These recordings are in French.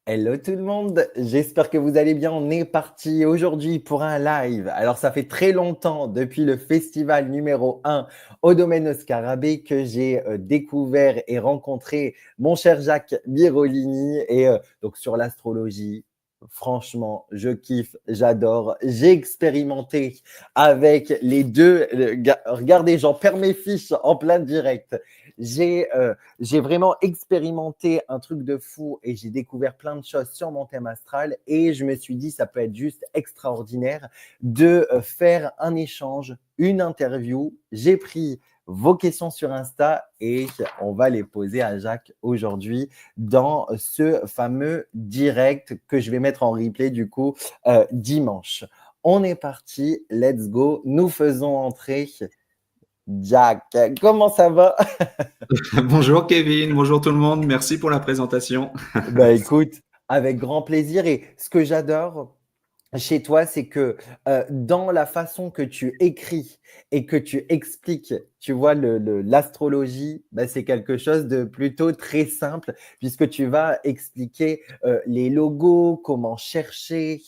Hello tout le monde, j'espère que vous allez bien. On est parti aujourd'hui pour un live. Alors ça fait très longtemps depuis le festival numéro 1 au domaine Oscar Abbé que j'ai découvert et rencontré mon cher Jacques Birolini et donc sur l'astrologie. Franchement, je kiffe, j'adore. J'ai expérimenté avec les deux. Regardez, j'en perds mes fiches en plein direct. J'ai vraiment expérimenté un truc de fou et j'ai découvert plein de choses sur mon thème astral et je me suis dit ça peut être juste extraordinaire de faire un échange, une interview. J'ai pris vos questions sur Insta et on va les poser à Jacques aujourd'hui dans ce fameux direct que je vais mettre en replay du coup dimanche. On est parti, let's go. Nous faisons entrer Jack. Comment ça va? Bonjour Kevin, bonjour tout le monde, merci pour la présentation. Bah écoute, avec grand plaisir. Et ce que j'adore chez toi, c'est que dans la façon que tu écris et que tu expliques, tu vois, l'astrologie, bah, c'est quelque chose de plutôt très simple puisque tu vas expliquer les logos, comment chercher,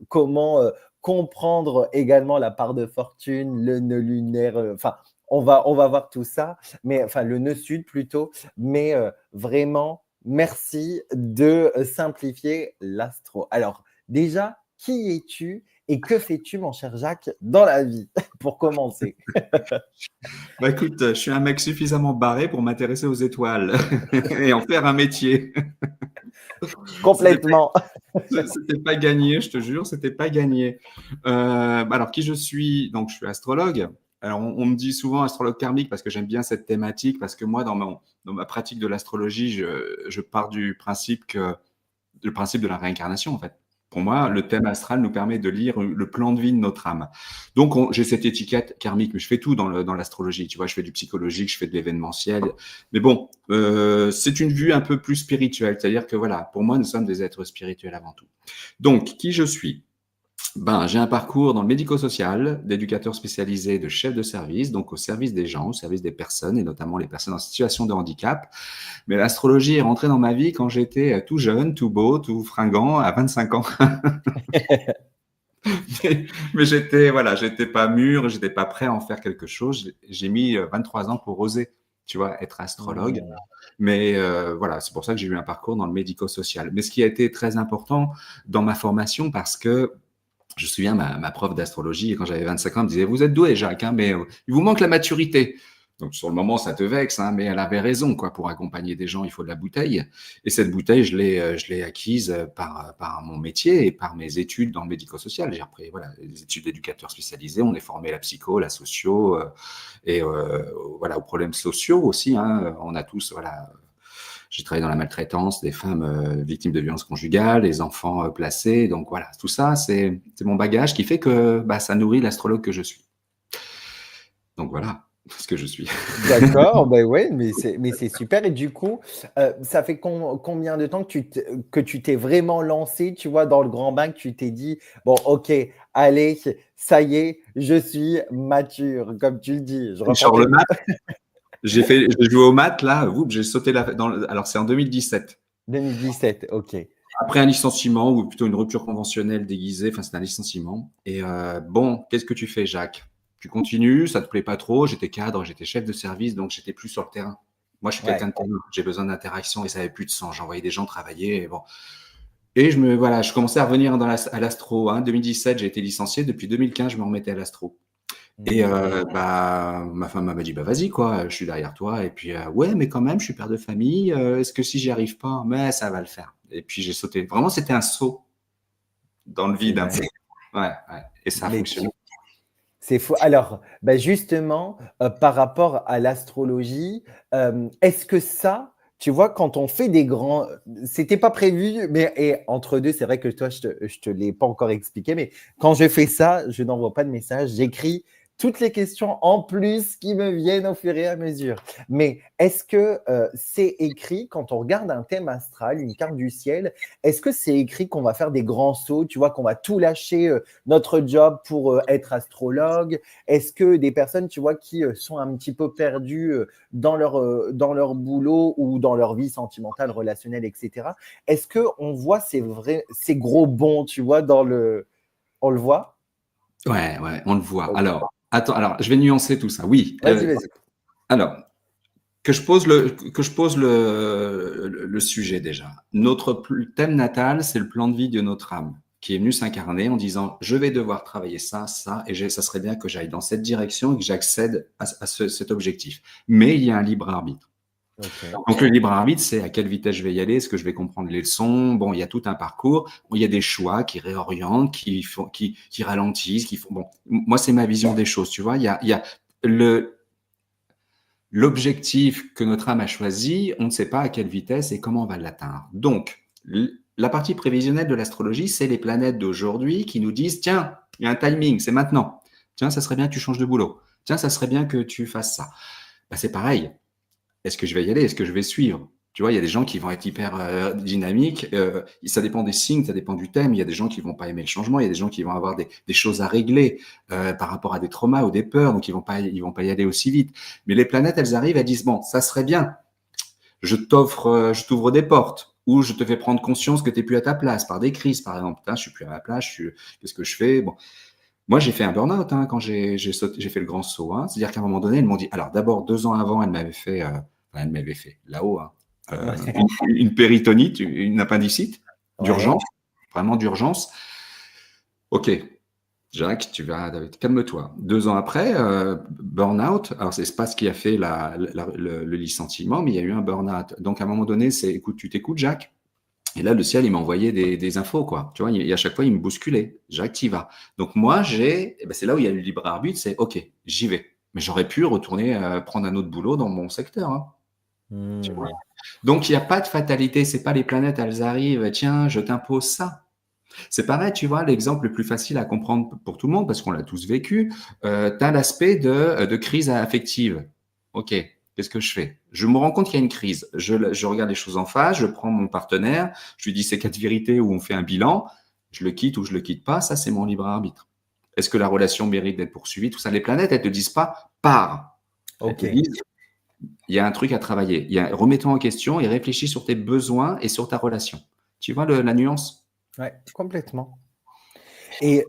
comment comprendre également la part de fortune, le nœud lunaire, enfin, on va voir tout ça, mais enfin, le nœud sud plutôt, mais vraiment, merci de simplifier l'astro. Alors, déjà, qui es-tu et que fais-tu, mon cher Jacques, dans la vie, pour commencer? Bah écoute, je suis un mec suffisamment barré pour m'intéresser aux étoiles et en faire un métier. C'était pas, Complètement. c'était pas gagné, je te jure, c'était pas gagné. Alors qui je suis? Donc je suis astrologue. Alors on me dit souvent astrologue karmique parce que j'aime bien cette thématique, parce que moi dans ma pratique de l'astrologie, je pars du principe le principe de la réincarnation, en fait. Pour moi, le thème astral nous permet de lire le plan de vie de notre âme. Donc, j'ai cette étiquette karmique, mais je fais tout dans l'astrologie. Tu vois, je fais du psychologique, je fais de l'événementiel. Mais bon, c'est une vue un peu plus spirituelle. C'est-à-dire que voilà, pour moi, nous sommes des êtres spirituels avant tout. Donc, qui je suis? Ben, j'ai un parcours dans le médico-social, d'éducateur spécialisé, de chef de service, donc au service des gens, au service des personnes, et notamment les personnes en situation de handicap. Mais l'astrologie est rentrée dans ma vie quand j'étais tout jeune, tout beau, tout fringant, à 25 ans. Mais j'étais pas mûr, j'étais pas prêt à en faire quelque chose. J'ai mis 23 ans pour oser, tu vois, être astrologue. Mmh. Mais voilà, c'est pour ça que j'ai eu un parcours dans le médico-social. Mais ce qui a été très important dans ma formation, parce que je me souviens, ma prof d'astrologie, quand j'avais 25 ans, elle me disait, vous êtes doué, Jacques, hein, mais il vous manque la maturité. Donc, sur le moment, ça te vexe, hein, mais elle avait raison, quoi. Pour accompagner des gens, il faut de la bouteille. Et cette bouteille, je l'ai acquise par mon métier et par mes études dans le médico-social. J'ai appris, voilà, des études d'éducateur spécialisé. On est formé à la psycho, la socio, et voilà, aux problèmes sociaux aussi, hein. On a tous, voilà, j'ai travaillé dans la maltraitance des femmes victimes de violences conjugales, les enfants placés. Donc voilà, tout ça, c'est mon bagage qui fait que bah, ça nourrit l'astrologue que je suis. Donc voilà ce que je suis. D'accord, ben ouais, mais c'est super. Et du coup, ça fait combien de temps que tu t'es vraiment lancé, tu vois, dans le grand bain, que tu t'es dit, bon, ok, allez, ça y est, je suis mature, comme tu le dis. Je reprends Genre tes le mots. maths, j'ai joué au maths là, j'ai sauté alors c'est en 2017. 2017, ok. Après un licenciement ou plutôt une rupture conventionnelle déguisée, enfin c'est un licenciement. Et bon, qu'est-ce que tu fais, Jacques? Tu continues, ça te plaît pas trop. J'étais cadre, j'étais chef de service, donc j'étais plus sur le terrain. Moi, je suis quelqu'un Ouais. de terrain. J'ai besoin d'interaction et ça avait plus de sens. J'envoyais des gens travailler. Et bon. Voilà, je commençais à revenir à l'astro. Hein. 2017, j'ai été licencié. Depuis 2015, je me remettais à l'astro. Et Hmm. bah, ma femme m'a dit, bah vas-y quoi, je suis derrière toi. Et puis ouais, mais quand même, je suis père de famille. Est-ce que si j'y arrive pas, mais ça va le faire. Et puis j'ai sauté. Vraiment, c'était un saut dans le C'est vide un peu. dingue. Ouais, ouais. Et ça a Mais fonctionné. c'est fou. Alors, ben justement, par rapport à l'astrologie, est-ce que ça, tu vois, quand on fait des grands, c'était pas prévu, mais et entre deux, c'est vrai que toi, je te l'ai pas encore expliqué, mais quand je fais ça, je n'envoie pas de message, j'écris toutes les questions en plus qui me viennent au fur et à mesure. Mais est-ce que c'est écrit, quand on regarde un thème astral, une carte du ciel, est-ce que c'est écrit qu'on va faire des grands sauts, tu vois, qu'on va tout lâcher notre job pour être astrologue? Est-ce que des personnes, tu vois, qui sont un petit peu perdues dans leur boulot ou dans leur vie sentimentale, relationnelle, etc., est-ce qu'on voit ces gros bonds, tu vois, on le voit? Ouais, ouais, on le voit. Ok. Alors, attends, alors, je vais nuancer tout ça. Oui. Vas-y, vas-y. Alors, que je pose le sujet déjà. Notre thème natal, c'est le plan de vie de notre âme qui est venu s'incarner en disant je vais devoir travailler ça, ça, et ça serait bien que j'aille dans cette direction et que j'accède à cet objectif. Mais il y a un libre arbitre. Ok. Donc le libre arbitre, c'est à quelle vitesse je vais y aller, est-ce que je vais comprendre les leçons. Bon, il y a tout un parcours, il y a des choix qui réorientent, qui ralentissent, qui font. Bon, moi c'est ma vision des choses, tu vois. Il y a l'objectif que notre âme a choisi, on ne sait pas à quelle vitesse et comment on va l'atteindre. Donc la partie prévisionnelle de l'astrologie, c'est les planètes d'aujourd'hui qui nous disent tiens, il y a un timing, c'est maintenant. Tiens, ça serait bien que tu changes de boulot. Tiens, ça serait bien que tu fasses ça. Ben, c'est pareil. Est-ce que je vais y aller? Est-ce que je vais suivre? Tu vois, il y a des gens qui vont être hyper dynamiques. Ça dépend des signes, ça dépend du thème. Il y a des gens qui vont pas aimer le changement. Il y a des gens qui vont avoir des choses à régler par rapport à des traumas ou des peurs, donc ils vont pas y aller aussi vite. Mais les planètes, elles arrivent, elles disent bon, ça serait bien. Je t'ouvre des portes, ou je te fais prendre conscience que tu n'es plus à ta place par des crises, par exemple. Putain, je suis plus à ma place. Qu'est-ce que je fais? Bon, moi, j'ai fait un burn-out quand j'ai fait le grand saut. Hein. C'est-à-dire qu'à un moment donné, ils m'ont dit. Alors, d'abord, 2 ans avant, elle m'avait fait là-haut une péritonite, une appendicite Ouais. d'urgence, vraiment d'urgence. Ok, Jacques, calme-toi. 2 ans après, burn-out. Alors, c'est pas ce qui a fait le licenciement, mais il y a eu un burn-out. Donc, à un moment donné, c'est écoute, tu t'écoutes, Jacques. Et là, le ciel, il m'envoyait des infos, quoi. Tu vois, et à chaque fois, il me bousculait. Jacques, t'y vas. Donc, moi, c'est là où il y a le libre arbitre, c'est OK, j'y vais. Mais j'aurais pu retourner prendre un autre boulot dans mon secteur. Hein, tu vois. Hmm. Donc, il n'y a pas de fatalité. C'est pas les planètes, elles arrivent. Tiens, je t'impose ça. C'est pareil, tu vois, l'exemple le plus facile à comprendre pour tout le monde, parce qu'on l'a tous vécu, tu as l'aspect de crise affective. OK, qu'est-ce que je fais? Je me rends compte qu'il y a une crise. Je regarde les choses en face, je prends mon partenaire, je lui dis ces 4 vérités où on fait un bilan, je le quitte ou je le quitte pas, ça c'est mon libre arbitre. Est-ce que la relation mérite d'être poursuivie? Tout ça, les planètes, elles te disent pas pars. Elles te Ok. disent il y a un truc à travailler. Remets-toi en question et réfléchis sur tes besoins et sur ta relation. Tu vois la nuance? Ouais, complètement. Et,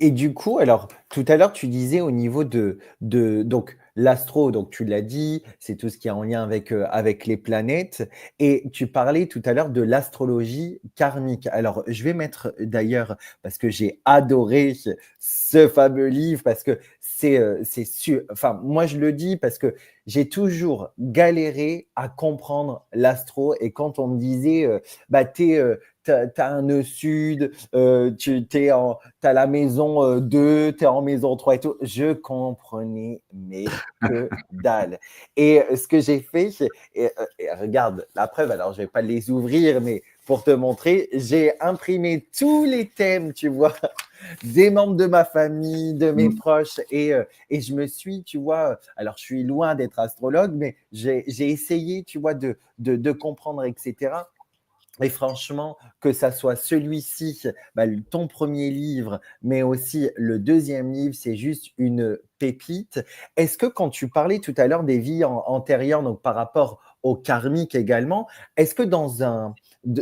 et du coup, alors, tout à l'heure, tu disais au niveau donc, l'astro, donc tu l'as dit, c'est tout ce qui est en lien avec les planètes. Et tu parlais tout à l'heure de l'astrologie karmique. Alors, je vais mettre d'ailleurs, parce que j'ai adoré ce fameux livre, parce que c'est sûr. Enfin, moi, je le dis parce que j'ai toujours galéré à comprendre l'astro. Et quand on me disait, bah, t'as un nœud sud, t'as la maison 2, t'es en maison 3 et tout. Je comprenais, mais que dalle. Et ce que j'ai fait, et regarde la preuve, alors je vais pas les ouvrir, mais pour te montrer, j'ai imprimé tous les thèmes, tu vois, des membres de ma famille, de mes proches, et je me suis, tu vois, alors je suis loin d'être astrologue, mais j'ai essayé, tu vois, de comprendre, etc. Et franchement, que ça soit celui-ci, bah, ton premier livre, mais aussi le deuxième livre, c'est juste une pépite. Est-ce que quand tu parlais tout à l'heure des vies antérieures, donc par rapport au karmique également, est-ce que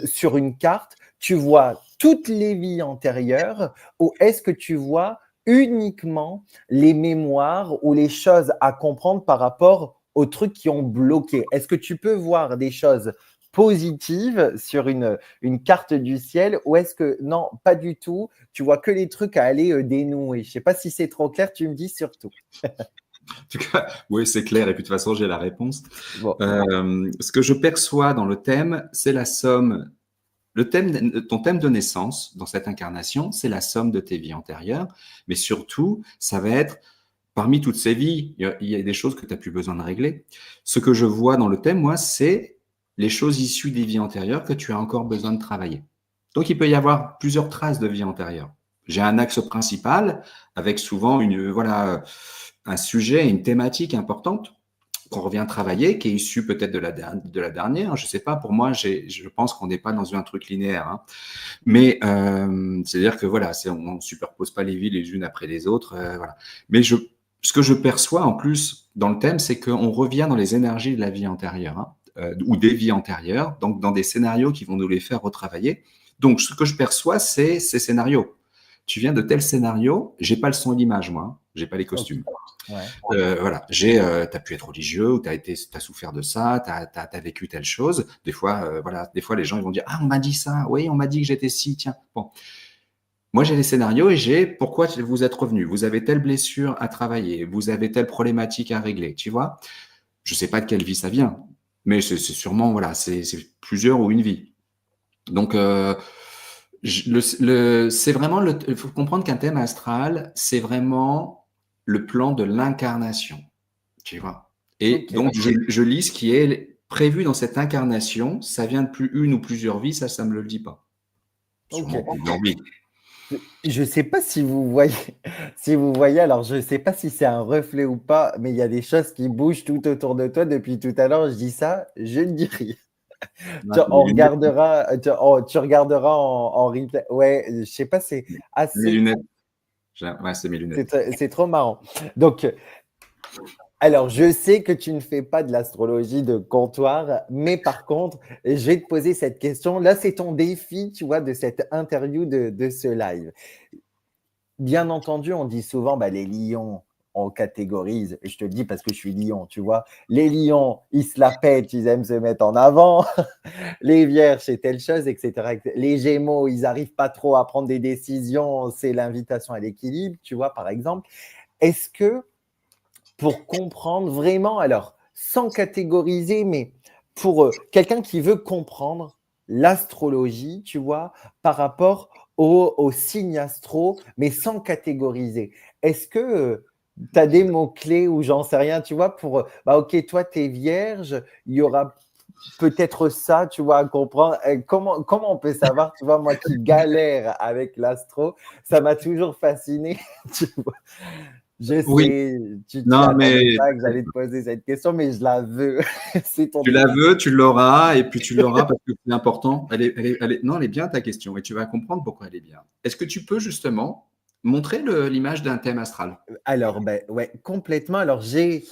sur une carte, tu vois toutes les vies antérieures ou est-ce que tu vois uniquement les mémoires ou les choses à comprendre par rapport aux trucs qui ont bloqué? Est-ce que tu peux voir des choses positive sur une carte du ciel ou est-ce que non, pas du tout, tu vois que les trucs à aller dénouer? Je sais pas si c'est trop clair, tu me dis surtout. En tout cas, oui, c'est clair. Et puis de toute façon, j'ai la réponse. Bon, Ce que je perçois dans le thème, c'est la somme. Ton thème de naissance dans cette incarnation, c'est la somme de tes vies antérieures. Mais surtout, ça va être parmi toutes ces vies, il y a des choses que tu n'as plus besoin de régler. Ce que je vois dans le thème, moi, c'est les choses issues des vies antérieures que tu as encore besoin de travailler. Donc, il peut y avoir plusieurs traces de vie antérieure. J'ai un axe principal avec souvent un sujet, une thématique importante qu'on revient travailler, qui est issu peut-être de la dernière. Je ne sais pas, pour moi, je pense qu'on n'est pas dans un truc linéaire. Hein. Mais c'est-à-dire que voilà, on ne superpose pas les vies les unes après les autres. Voilà. Mais ce que je perçois en plus dans le thème, c'est qu'on revient dans les énergies de la vie antérieure, hein, ou des vies antérieures, donc dans des scénarios qui vont nous les faire retravailler. Donc ce que je perçois, c'est ces scénarios. Tu viens de tel scénario, j'ai pas le son et l'image, moi, hein, j'ai pas les costumes. Okay. Ouais. Voilà, t'as pu être religieux ou t'as souffert de ça, t'as vécu telle chose. Des fois, des fois les gens ils vont dire ah on m'a dit ça, oui on m'a dit que j'étais si, tiens. Bon, moi j'ai les scénarios et j'ai pourquoi vous êtes revenu, vous avez telle blessure à travailler, vous avez telle problématique à régler, tu vois. Je sais pas de quelle vie ça vient, mais c'est sûrement voilà, c'est plusieurs ou une vie. Donc c'est vraiment il faut comprendre qu'un thème astral, c'est vraiment le plan de l'incarnation, tu vois. Et Okay. donc, je lis ce qui est prévu dans cette incarnation. Ça vient de plus une ou plusieurs vies, ça me le dit pas. Sûrement Okay. plusieurs vies. Je ne sais pas si vous voyez, si vous voyez, alors je ne sais pas si c'est un reflet ou pas, mais il y a des choses qui bougent tout autour de toi depuis tout à l'heure. Je dis ça, je ne dis rien. Ouais, c'est mes On lunettes. regardera, tu regarderas en replay. Ouais, je ne sais pas, c'est Mes assez, lunettes. Ouais, c'est mes lunettes. c'est trop marrant. Donc, alors, je sais que tu ne fais pas de l'astrologie de comptoir, mais par contre, je vais te poser cette question. Là, c'est ton défi, tu vois, de cette interview, de ce live. Bien entendu, on dit souvent, bah, les lions, on catégorise, et je te le dis parce que je suis lion, tu vois. Les lions, ils se la pètent, ils aiment se mettre en avant. Les vierges, c'est telle chose, etc. Les gémeaux, ils n'arrivent pas trop à prendre des décisions, c'est l'invitation à l'équilibre, tu vois, par exemple. Est-ce que pour comprendre vraiment, alors sans catégoriser, mais pour quelqu'un qui veut comprendre l'astrologie, tu vois, par rapport au signe astro, mais sans catégoriser. Est-ce que tu as des mots-clés ou j'en sais rien, tu vois, pour, bah, ok, toi, tu es vierge, il y aura peut-être ça, tu vois, à comprendre. Comment on peut savoir, tu vois, moi qui galère avec l'astro, ça m'a toujours fasciné, tu vois. Je Oui, sais, tu t'y non, mais attendais pas que j'allais te poser cette question, mais je la veux. C'est ton tu la défi. veux, tu l'auras, et puis tu l'auras parce que c'est important. Non, elle est bien ta question, et tu vas comprendre pourquoi elle est bien. Est-ce que tu peux justement montrer l'image d'un thème astral? Alors, ben, ouais, complètement. Alors, j'ai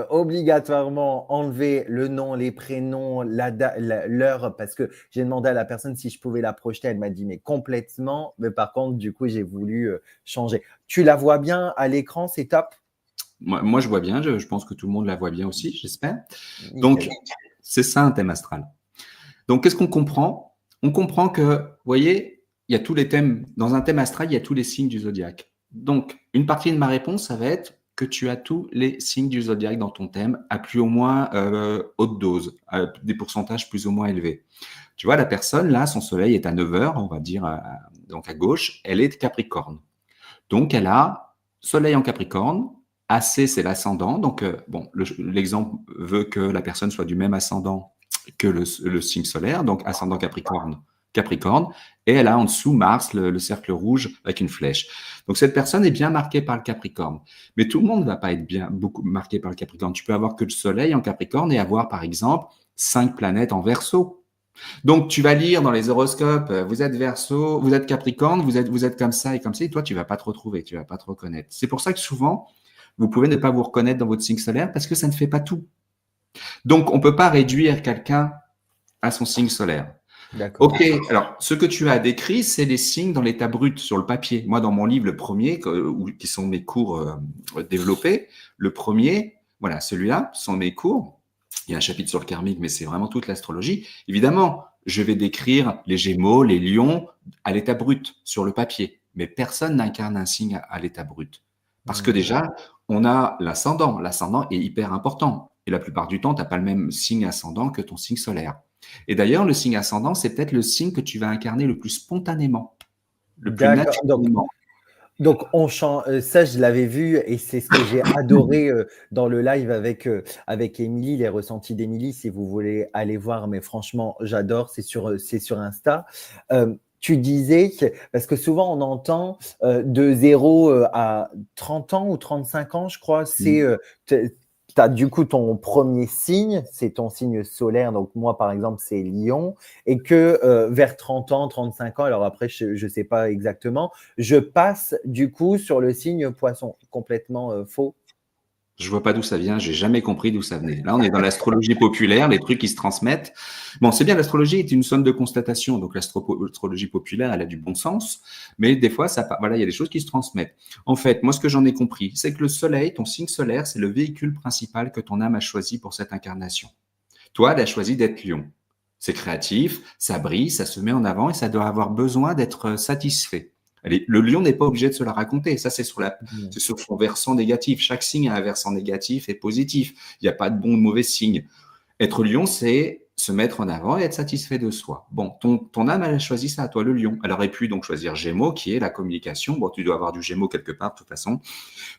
obligatoirement enlevé le nom, les prénoms, l'heure, parce que j'ai demandé à la personne si je pouvais la projeter. Elle m'a dit, mais complètement. Mais par contre, du coup, j'ai voulu changer. Tu la vois bien à l'écran, c'est top? Moi, je vois bien, je pense que tout le monde la voit bien aussi, j'espère. Donc, Nickel. c'est ça un thème astral. Donc, qu'est-ce qu'on comprend? On comprend que, vous voyez, il y a tous les thèmes, dans un thème astral, il y a tous les signes du zodiaque. Donc, une partie de ma réponse, ça va être que tu as tous les signes du zodiaque dans ton thème à plus ou moins haute dose, à des pourcentages plus ou moins élevés. Tu vois, la personne, là, son soleil est à 9 heures, on va dire, donc à gauche, elle est de Capricorne. Donc, elle a soleil en Capricorne, AC, c'est l'ascendant. Donc, bon, l'exemple veut que la personne soit du même ascendant que le signe solaire, donc ascendant Capricorne, Capricorne, et elle a en dessous Mars, le cercle rouge avec une flèche. Donc cette personne est bien marquée par le Capricorne. Mais tout le monde ne va pas être bien beaucoup marqué par le Capricorne. Tu peux avoir que le Soleil en Capricorne et avoir par exemple 5 planètes en Verseau. Donc tu vas lire dans les horoscopes, vous êtes Verseau, vous êtes Capricorne, vous êtes comme ça, et toi tu vas pas te retrouver, tu vas pas te reconnaître. C'est pour ça que souvent vous pouvez ne pas vous reconnaître dans votre signe solaire parce que ça ne fait pas tout. Donc, on ne peut pas réduire quelqu'un à son signe solaire. D'accord. Ok, alors ce que tu as décrit, c'est les signes dans l'état brut sur le papier. Moi, dans mon livre, le premier, qui sont mes cours développés, le premier, voilà, celui-là, sont mes cours. Il y a un chapitre sur le karmique, mais c'est vraiment toute l'astrologie. Évidemment, je vais décrire les Gémeaux, les Lions à l'état brut sur le papier, mais personne n'incarne un signe à l'état brut. Parce que Hmm. déjà, on a l'ascendant. L'ascendant est hyper important. Et la plupart du temps, tu n'as pas le même signe ascendant que ton signe solaire. Et d'ailleurs, le signe ascendant, c'est peut-être le signe que tu vas incarner le plus spontanément, le plus D'accord. naturellement. Donc, on change, ça, je l'avais vu et c'est ce que j'ai adoré dans le live avec Émilie, les ressentis d'Émilie, si vous voulez aller voir. Mais franchement, j'adore, c'est sur Insta. tu disais, parce que souvent on entend de 0 à 30 ans ou 35 ans, je crois, c'est tu as du coup ton premier signe, c'est ton signe solaire. Donc moi, par exemple, c'est Lion. Et que vers 30 ans, 35 ans, alors après, je ne sais pas exactement, je passe du coup sur le signe Poisson. Complètement faux. Je vois pas d'où ça vient, j'ai jamais compris d'où ça venait. Là, on est dans l'astrologie populaire, les trucs qui se transmettent. Bon, c'est bien, l'astrologie est une somme de constatation, donc l'astrologie populaire, elle a du bon sens, mais des fois, voilà, il y a des choses qui se transmettent. En fait, moi, ce que j'en ai compris, c'est que le soleil, ton signe solaire, c'est le véhicule principal que ton âme a choisi pour cette incarnation. Toi, elle a choisi d'être lion. C'est créatif, ça brille, ça se met en avant et ça doit avoir besoin d'être satisfait. Le lion n'est pas obligé de se la raconter. Ça, c'est sur son versant négatif. Chaque signe a un versant négatif et positif. Il n'y a pas de bon ou de mauvais signe. Être lion, c'est se mettre en avant et être satisfait de soi. Bon, ton âme, elle a choisi ça, toi, le lion. Elle aurait pu donc choisir Gémeaux, qui est la communication. Bon, tu dois avoir du Gémeaux quelque part, de toute façon.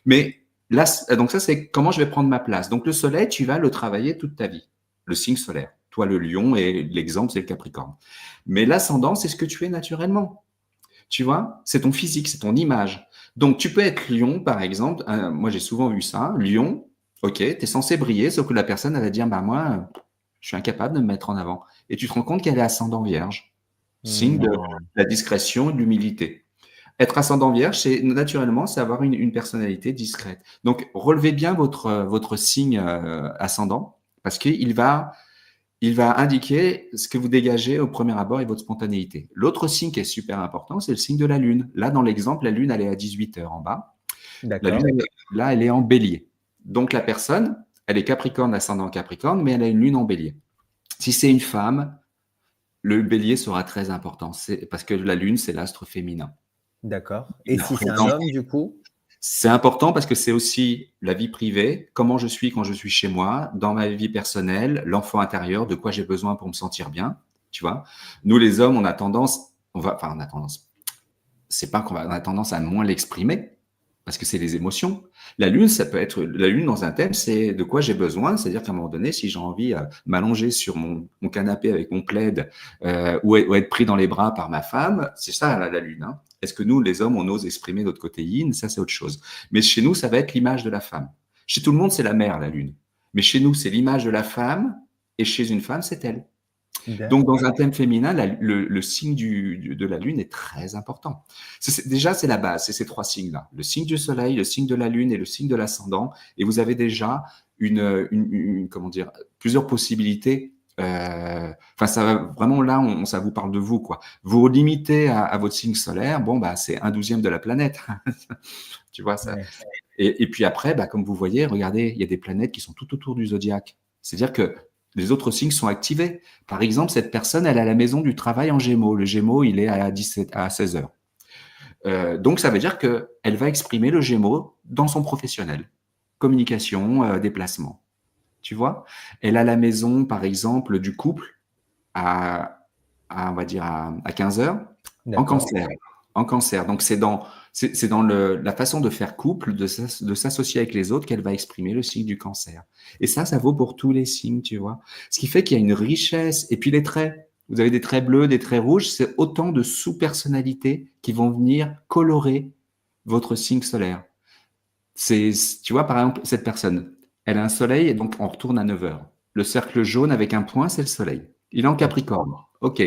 Mais là, donc ça, c'est comment je vais prendre ma place. Donc le soleil, tu vas le travailler toute ta vie. Le signe solaire. Toi, le lion, et l'exemple, c'est le capricorne. Mais l'ascendant, c'est ce que tu es naturellement. Tu vois, c'est ton physique, c'est ton image. Donc, tu peux être lion, par exemple. Moi, j'ai souvent vu ça. Lion, ok, tu es censé briller, sauf que la personne, elle va dire, bah moi, je suis incapable de me mettre en avant. Et tu te rends compte qu'elle est ascendant vierge. Signe de la discrétion et de l'humilité. Être ascendant vierge, c'est naturellement, c'est avoir une personnalité discrète. Donc, relevez bien votre signe ascendant, parce il va indiquer ce que vous dégagez au premier abord et votre spontanéité. L'autre signe qui est super important, c'est le signe de la Lune. Là, dans l'exemple, la Lune, elle est à 18 heures en bas. La Lune, là, elle est en bélier. Donc, la personne, elle est Capricorne, ascendant Capricorne, mais elle a une Lune en bélier. Si c'est une femme, le bélier sera très important, parce que la Lune, c'est l'astre féminin. D'accord. Et si c'est un homme, du coup? C'est important parce que c'est aussi la vie privée, comment je suis quand je suis chez moi, dans ma vie personnelle, l'enfant intérieur, de quoi j'ai besoin pour me sentir bien, tu vois. Nous, les hommes, on a tendance, c'est pas qu'on a tendance à moins l'exprimer, parce que c'est les émotions. La lune, ça peut être, la lune dans un thème, c'est de quoi j'ai besoin, c'est-à-dire qu'à un moment donné, si j'ai envie de m'allonger sur mon canapé avec mon plaid, ou être pris dans les bras par ma femme, c'est ça la lune, hein. Est-ce que nous, les hommes, on ose exprimer notre côté yin? Ça, c'est autre chose. Mais chez nous, ça va être l'image de la femme. Chez tout le monde, c'est la mère, la lune. Mais chez nous, c'est l'image de la femme, et chez une femme, c'est elle. Donc, dans un thème féminin, le signe de la lune est très important. Déjà, c'est la base, c'est ces trois signes-là. Le signe du soleil, le signe de la lune et le signe de l'ascendant. Et vous avez déjà comment dire, plusieurs possibilités. Enfin, ça va vraiment là, ça vous parle de vous, quoi. Vous vous limitez à votre signe solaire, bon, bah, c'est 1/12 de la planète. Tu vois ça. Ouais. Et puis après, bah, comme vous voyez, regardez, il y a des planètes qui sont tout autour du zodiaque. C'est-à-dire que les autres signes sont activés. Par exemple, cette personne, elle a la maison du travail en Gémeaux. Le Gémeaux, il est à 16 heures. Donc, ça veut dire qu'elle va exprimer le Gémeaux dans son professionnel. Communication, déplacement. Tu vois? Elle a la maison, par exemple, du couple on va dire, à 15 heures en Cancer. En Cancer. Donc, c'est dans la façon de faire couple, de s'associer avec les autres qu'elle va exprimer le signe du Cancer. Et ça vaut pour tous les signes, tu vois. Ce qui fait qu'il y a une richesse. Et puis les traits. Vous avez des traits bleus, des traits rouges. C'est autant de sous-personnalités qui vont venir colorer votre signe solaire. Tu vois, par exemple, cette personne, elle a un soleil et donc on retourne à 9 heures. Le cercle jaune avec un point, c'est le soleil. Il est en Capricorne. OK.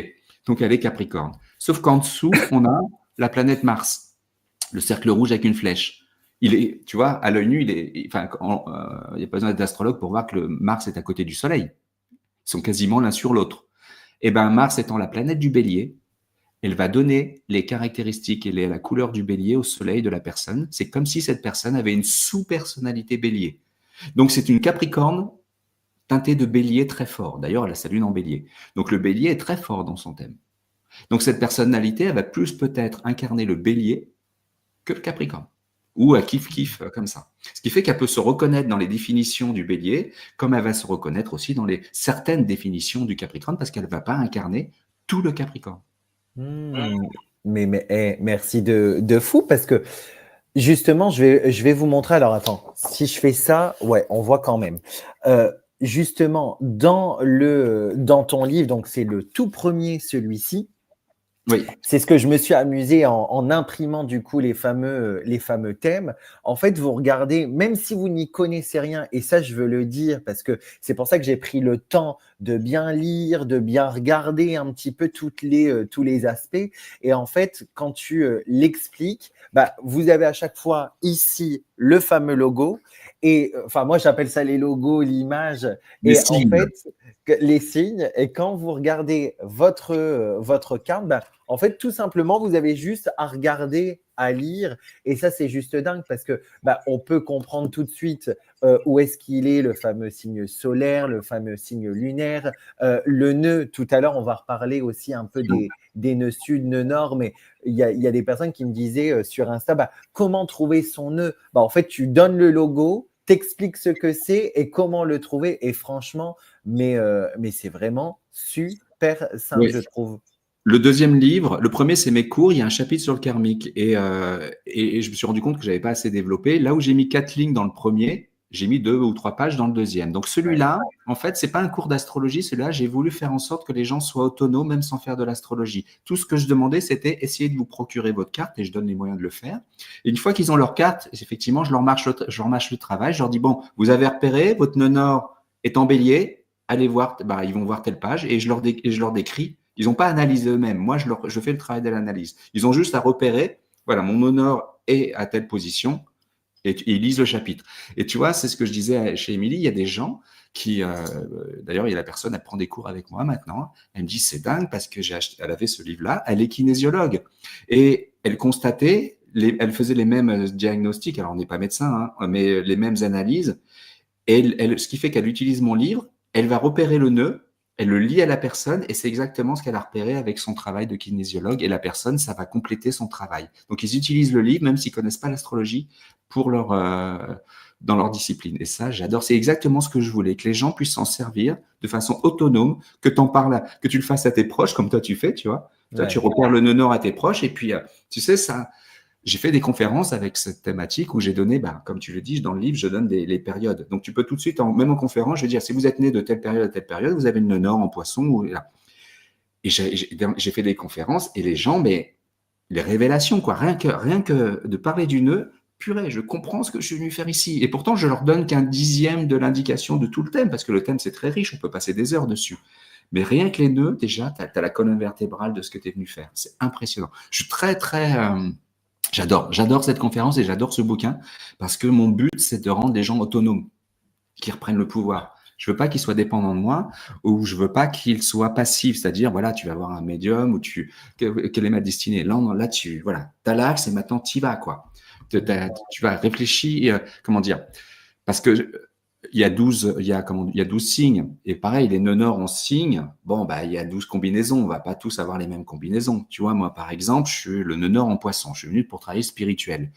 Donc elle est Capricorne. Sauf qu'en dessous, on a la planète Mars. Le cercle rouge avec une flèche. Tu vois, à l'œil nu, il n'y a pas besoin d'être astrologue pour voir que le Mars est à côté du Soleil. Ils sont quasiment l'un sur l'autre. Et bien, Mars étant la planète du Bélier, elle va donner les caractéristiques et la couleur du Bélier au Soleil de la personne. C'est comme si cette personne avait une sous-personnalité Bélier. Donc, c'est une Capricorne teintée de Bélier très fort. D'ailleurs, elle a sa lune en Bélier. Donc, le Bélier est très fort dans son thème. Donc, cette personnalité, elle va plus peut-être incarner le Bélier que le Capricorne, ou à kiff-kiff, comme ça. Ce qui fait qu'elle peut se reconnaître dans les définitions du Bélier, comme elle va se reconnaître aussi dans certaines définitions du Capricorne, parce qu'elle ne va pas incarner tout le Capricorne. Mais merci de fou, parce que justement, je vais vous montrer. Alors, attends, si je fais ça, ouais, on voit quand même. Justement, dans ton livre, donc c'est le tout premier, celui-ci, Oui. C'est ce que je me suis amusé en imprimant du coup les fameux thèmes. En fait, vous regardez, même si vous n'y connaissez rien, et ça, je veux le dire parce que c'est pour ça que j'ai pris le temps de bien lire, de bien regarder un petit peu tous les aspects. Et en fait, quand tu l'expliques, bah, vous avez à chaque fois ici le fameux logo. Et enfin, moi, j'appelle ça les logos, l'image. Les Et en signes. fait, les signes. Et quand vous regardez votre carte, bah, en fait, tout simplement, vous avez juste à regarder, à lire. Et ça, c'est juste dingue parce que bah, on peut comprendre tout de suite où est-ce qu'il est, le fameux signe solaire, le fameux signe lunaire, le nœud. Tout à l'heure, on va reparler aussi un peu des nœuds sud, nœuds nord, mais il y a des personnes qui me disaient sur Insta, bah, comment trouver son nœud? Bah, en fait, tu donnes le logo, t'expliques ce que c'est et comment le trouver. Et franchement, mais c'est vraiment super simple, Oui. je trouve. Le deuxième livre, le premier, c'est mes cours. Il y a un chapitre sur le karmique. Et je me suis rendu compte que je n'avais pas assez développé. Là où j'ai mis 4 lignes dans le premier, j'ai mis 2 ou 3 pages dans le deuxième. Donc Ouais. celui-là, en fait, c'est pas un cours d'astrologie. Celui-là, j'ai voulu faire en sorte que les gens soient autonomes, même sans faire de l'astrologie. Tout ce que je demandais, c'était essayer de vous procurer votre carte et je donne les moyens de le faire. Et une fois qu'ils ont leur carte, effectivement, je leur mâche le travail. Je leur dis, bon, vous avez repéré, votre nœud nord est en bélier. Allez voir, bah, ils vont voir telle page et je leur décris. Ils n'ont pas analysé eux-mêmes. Moi, je fais le travail de l'analyse. Ils ont juste à repérer, voilà, mon honneur est à telle position, et ils lisent le chapitre. Et tu vois, c'est ce que je disais chez Émilie, il y a des gens qui, d'ailleurs, il y a la personne, elle prend des cours avec moi maintenant, elle me dit, c'est dingue parce que elle avait ce livre-là, elle est kinésiologue. Et elle constatait, elle faisait les mêmes diagnostics, alors on n'est pas médecin, hein, mais les mêmes analyses, et ce qui fait qu'elle utilise mon livre, elle va repérer le nœud, elle le lie à la personne et c'est exactement ce qu'elle a repéré avec son travail de kinésiologue. Et la personne, ça va compléter son travail. Donc, ils utilisent le livre, même s'ils ne connaissent pas l'astrologie, pour dans leur discipline. Et ça, j'adore. C'est exactement ce que je voulais, que les gens puissent s'en servir de façon autonome, que que tu le fasses à tes proches, comme toi tu fais, tu vois. Toi, tu Ouais. repères le nœud nord à tes proches et puis, tu sais, ça, j'ai fait des conférences avec cette thématique où j'ai donné, bah, comme tu le dis, dans le livre, je donne les périodes. Donc, tu peux tout de suite, même en conférence, je vais dire, si vous êtes né de telle période à telle période, vous avez le nœud nord en poisson. Et j'ai fait des conférences et les gens, mais les révélations, quoi. Rien que de parler du nœud, purée, je comprends ce que je suis venu faire ici. Et pourtant, je leur donne qu'un dixième de l'indication de tout le thème, parce que le thème, c'est très riche, on peut passer des heures dessus. Mais rien que les nœuds, déjà, tu as la colonne vertébrale de ce que tu es venu faire. C'est impressionnant. Je suis très. J'adore cette conférence et j'adore ce bouquin parce que mon but, c'est de rendre les gens autonomes, qui reprennent le pouvoir. Je veux pas qu'ils soient dépendants de moi ou je veux pas qu'ils soient passifs, c'est-à-dire, voilà, tu vas avoir un médium ou quelle est ma destinée? Là, voilà, t'as l'axe et maintenant t'y vas, quoi. Tu vas réfléchir, comment dire? Parce que il y a 12 signes. Et pareil, les nœuds nord en signes, bon, bah, il y a 12 combinaisons. On va pas tous avoir les mêmes combinaisons. Tu vois, moi, par exemple, je suis le nœud nord en poisson. Je suis venu pour travailler spirituel.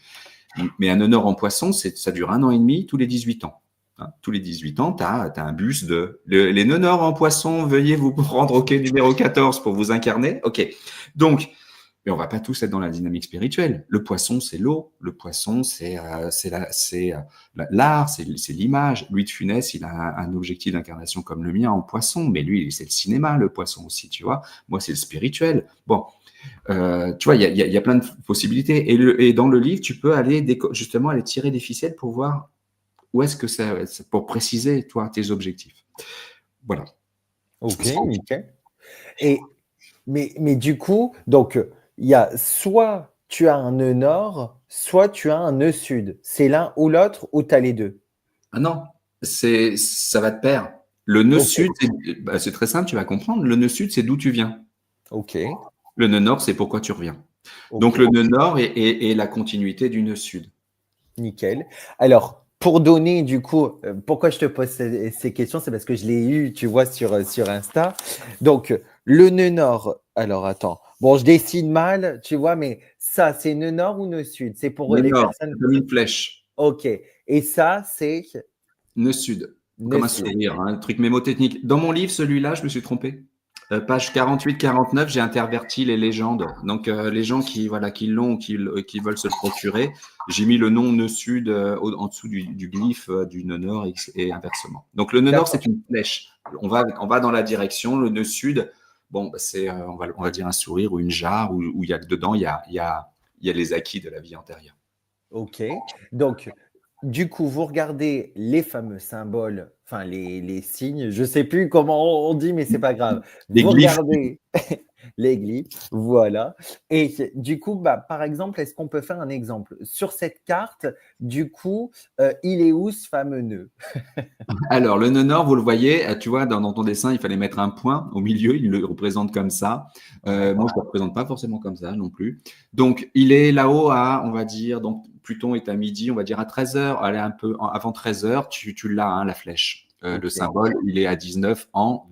Mais un nœud nord en poisson, ça dure 1 an et demi tous les 18 ans. Hein, tous les 18 ans, tu as un bus les nœuds nord en poisson, veuillez vous rendre OK numéro 14 pour vous incarner. OK. Donc, mais on va pas tous être dans la dynamique spirituelle. Le poisson, c'est l'eau. Le poisson, c'est l'art, c'est l'image. Louis de Funès, il a un objectif d'incarnation comme le mien en poisson, mais lui, c'est le cinéma, le poisson aussi, tu vois. Moi, c'est le spirituel. Bon, tu vois, il y a plein de possibilités. Et dans le livre, tu peux justement aller tirer des ficelles pour voir où est-ce que pour préciser, toi, tes objectifs. Voilà. Ok, nickel. Et, mais du coup, donc, il y a soit tu as un nœud nord, soit tu as un nœud sud. C'est l'un ou l'autre ou tu as les deux? Ah non, ça va de pair. Le nœud Ok, sud, c'est très simple, tu vas comprendre. Le nœud sud, c'est d'où tu viens. ok, Le nœud nord, c'est pourquoi tu reviens. Donc, ok, le nœud nord est la continuité du nœud sud. nickel. Alors, pour donner, du coup, pourquoi je te pose ces questions, c'est parce que je l'ai eu, tu vois, sur Insta. Donc, le nœud nord, alors attends, bon, je dessine mal, tu vois, mais ça, c'est nœud nord ou nœud sud? C'est pour Nœud les nord, personnes. comme une flèche. Ok, et ça, c'est Nœud sud, nœud comme un sud. sourire, hein, un truc mémotechnique. Dans mon livre, celui-là, je me suis trompé. Page 48-49, j'ai interverti les légendes. Donc, les gens qui l'ont ou qui veulent se le procurer, j'ai mis le nom nœud sud en dessous du glyphe du nœud nord et inversement. Donc, le nœud nord, c'est D'accord. une flèche. On va dans la direction. Le nœud sud, bon, bah, c'est, on va dire un sourire ou une jarre où il y a dedans, il y a les acquis de la vie antérieure. OK. Donc, du coup, vous regardez les fameux symboles, enfin les signes, je ne sais plus comment on dit, mais c'est pas grave. Les Vous glyphes. regardez les glyphes, voilà. Et du coup, bah, par exemple, est-ce qu'on peut faire un exemple? Sur cette carte, du coup, il est où ce fameux nœud? Alors, le nœud nord, vous le voyez, tu vois, dans ton dessin, il fallait mettre un point au milieu, il le représente comme ça. Ouais, Moi, je ne le représente pas forcément comme ça non plus. Donc, il est là-haut à, on va dire, donc Pluton est à midi, on va dire à 13 heures. Allez, un peu avant 13 heures, tu l'as, hein, la flèche. Le OK, symbole, il est à 19 en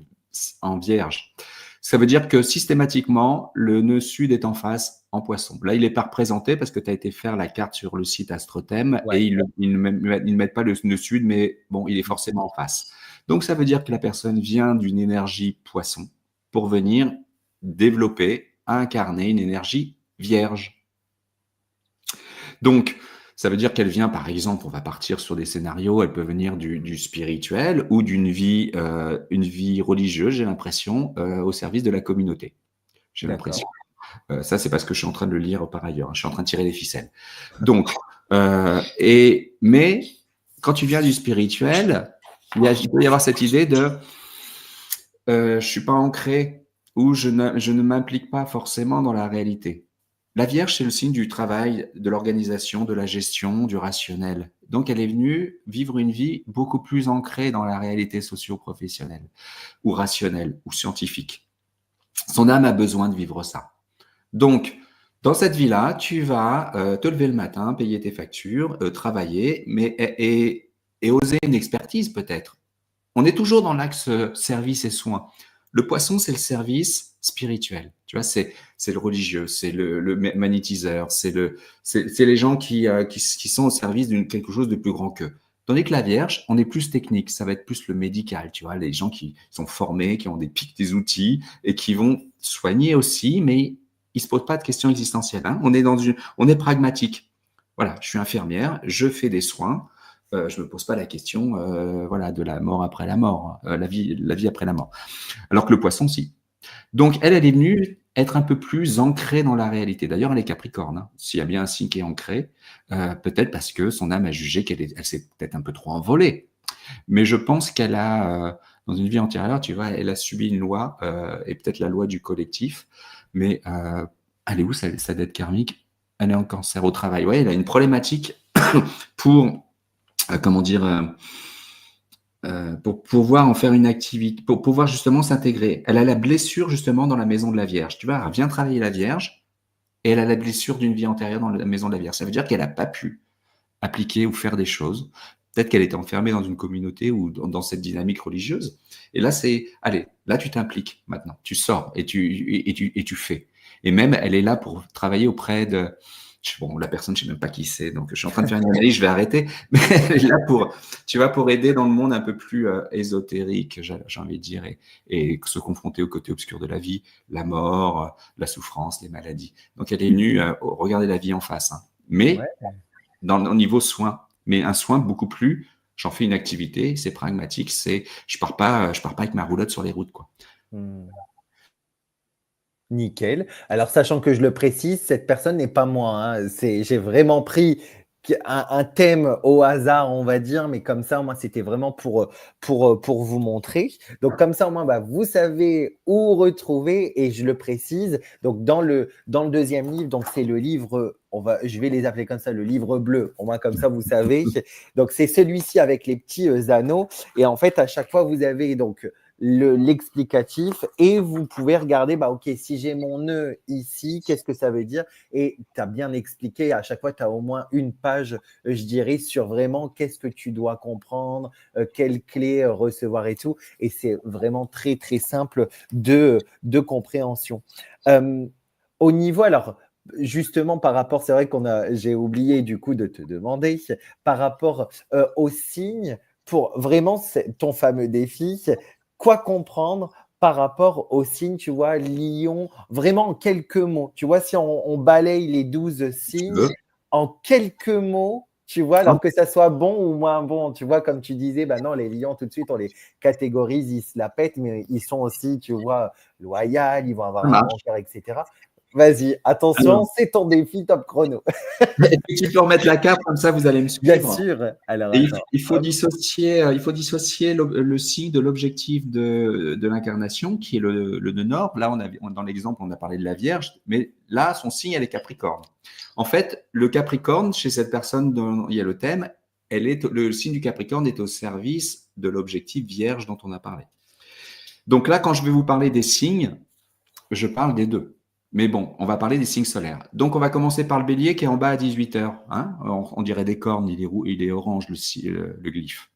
vierge. Ça veut dire que systématiquement, le nœud sud est en face en poisson. Là, il n'est pas représenté parce que tu as été faire la carte sur le site Astrothème et ouais. ils ne mettent pas le nœud sud, mais bon, il est forcément en face. Donc, ça veut dire que la personne vient d'une énergie poisson pour venir développer, incarner une énergie vierge. Donc, ça veut dire qu'elle vient, par exemple, on va partir sur des scénarios, elle peut venir du spirituel ou une vie religieuse, j'ai l'impression, au service de la communauté. J'ai D'accord. l'impression. Ça, c'est parce que je suis en train de le lire par ailleurs. Je suis en train de tirer les ficelles. Donc, mais quand tu viens du spirituel, il peut y avoir cette idée de je suis pas ancré ou je ne m'implique pas forcément dans la réalité. La Vierge, c'est le signe du travail, de l'organisation, de la gestion, du rationnel. Donc, elle est venue vivre une vie beaucoup plus ancrée dans la réalité socio-professionnelle ou rationnelle ou scientifique. Son âme a besoin de vivre ça. Donc, dans cette vie-là, tu vas te lever le matin, payer tes factures, travailler, et oser une expertise peut-être. On est toujours dans l'axe service et soins. Le poisson, c'est le service spirituel. Tu vois, c'est le religieux, c'est le magnétiseur, c'est les gens qui sont au service d'une quelque chose de plus grand qu'eux. Tandis que la Vierge, on est plus technique, ça va être plus le médical, tu vois, les gens qui sont formés, qui ont des pics, des outils et qui vont soigner aussi, mais ils se posent pas de questions existentielles. Hein. On est pragmatique. Voilà, je suis infirmière, je fais des soins, je me pose pas la question, voilà, de la mort après la mort, la vie après la mort. Alors que le poisson, si. Donc elle est venue être un peu plus ancrée dans la réalité. D'ailleurs, elle est Capricorne. Hein. S'il y a bien un signe qui est ancré, peut-être parce que son âme a jugé elle s'est peut-être un peu trop envolée. Mais je pense qu'elle a, dans une vie antérieure, tu vois, elle a subi une loi, et peut-être la loi du collectif. Mais elle est où sa dette karmique? Elle est en cancer au travail. Ouais, elle a une problématique pour comment dire, pour pouvoir en faire une activité, pour pouvoir justement s'intégrer. Elle a la blessure justement dans la maison de la Vierge. Tu vois, elle vient travailler la Vierge et elle a la blessure d'une vie antérieure dans la maison de la Vierge. Ça veut dire qu'elle n'a pas pu appliquer ou faire des choses. Peut-être qu'elle était enfermée dans une communauté ou dans cette dynamique religieuse. Et là, allez, là, tu t'impliques maintenant. Tu sors et tu fais. Et même, elle est là pour travailler auprès de, bon, la personne, je sais même pas qui c'est, donc je suis en train de faire une analyse, je vais arrêter. Mais elle est là pour, tu vois, pour aider dans le monde un peu plus ésotérique, j'ai envie de dire, et se confronter au côté obscur de la vie, la mort, la souffrance, les maladies. Donc, elle est venue regarder la vie en face. Hein. Mais Ouais. au niveau soin, mais un soin beaucoup plus. J'en fais une activité, c'est pragmatique, je pars pas avec ma roulotte sur les routes, quoi. Mmh. Nickel. Alors, sachant que je le précise, cette personne n'est pas moi, hein. J'ai vraiment pris un thème au hasard, on va dire, mais comme ça, moi, c'était vraiment pour vous montrer. Donc, comme ça, au moins, bah, vous savez où retrouver, et je le précise. Donc, dans le deuxième livre, donc c'est le livre, je vais les appeler comme ça, le livre bleu. Au moins, comme ça, vous savez. Donc, c'est celui-ci avec les petits anneaux. Et en fait, à chaque fois, vous avez donc l'explicatif et vous pouvez regarder, bah, OK, si j'ai mon nœud ici, qu'est-ce que ça veut dire? Et tu as bien expliqué, à chaque fois, tu as au moins une page, je dirais, sur vraiment qu'est-ce que tu dois comprendre, quelles clés recevoir et tout. Et c'est vraiment très, très simple de compréhension. Euh, Au niveau, alors, justement, par rapport, c'est vrai j'ai oublié du coup de te demander, par rapport aux signes, pour vraiment ton fameux défi, quoi comprendre par rapport aux signes, tu vois, lion, vraiment en quelques mots. Tu vois, si on balaye les 12 Tu signes, veux? en quelques mots, Tu vois, alors que ça soit bon ou moins bon, tu vois, comme tu disais, bah non, les lions, tout de suite, on les catégorise, ils se la pètent, mais ils sont aussi, tu vois, loyaux, ils vont avoir Ça un marche. bon cœur, etc. Vas-y, attention, Alors, c'est ton défi top chrono. tu peux remettre la cape, comme ça vous allez me Bien suivre. sûr. Alors, Et attends, hop. il faut dissocier le signe de l'objectif de l'incarnation, qui est le nœud nord. Là, dans l'exemple, on a parlé de la Vierge, mais là, son signe, elle est Capricorne. En fait, le Capricorne, chez cette personne dont il y a le thème, le signe du Capricorne est au service de l'objectif Vierge dont on a parlé. Donc là, quand je vais vous parler des signes, je parle des deux. Mais bon, on va parler des signes solaires. Donc, on va commencer par le bélier qui est en bas à 18 heures. Hein, on dirait des cornes, il est orange le glyphe.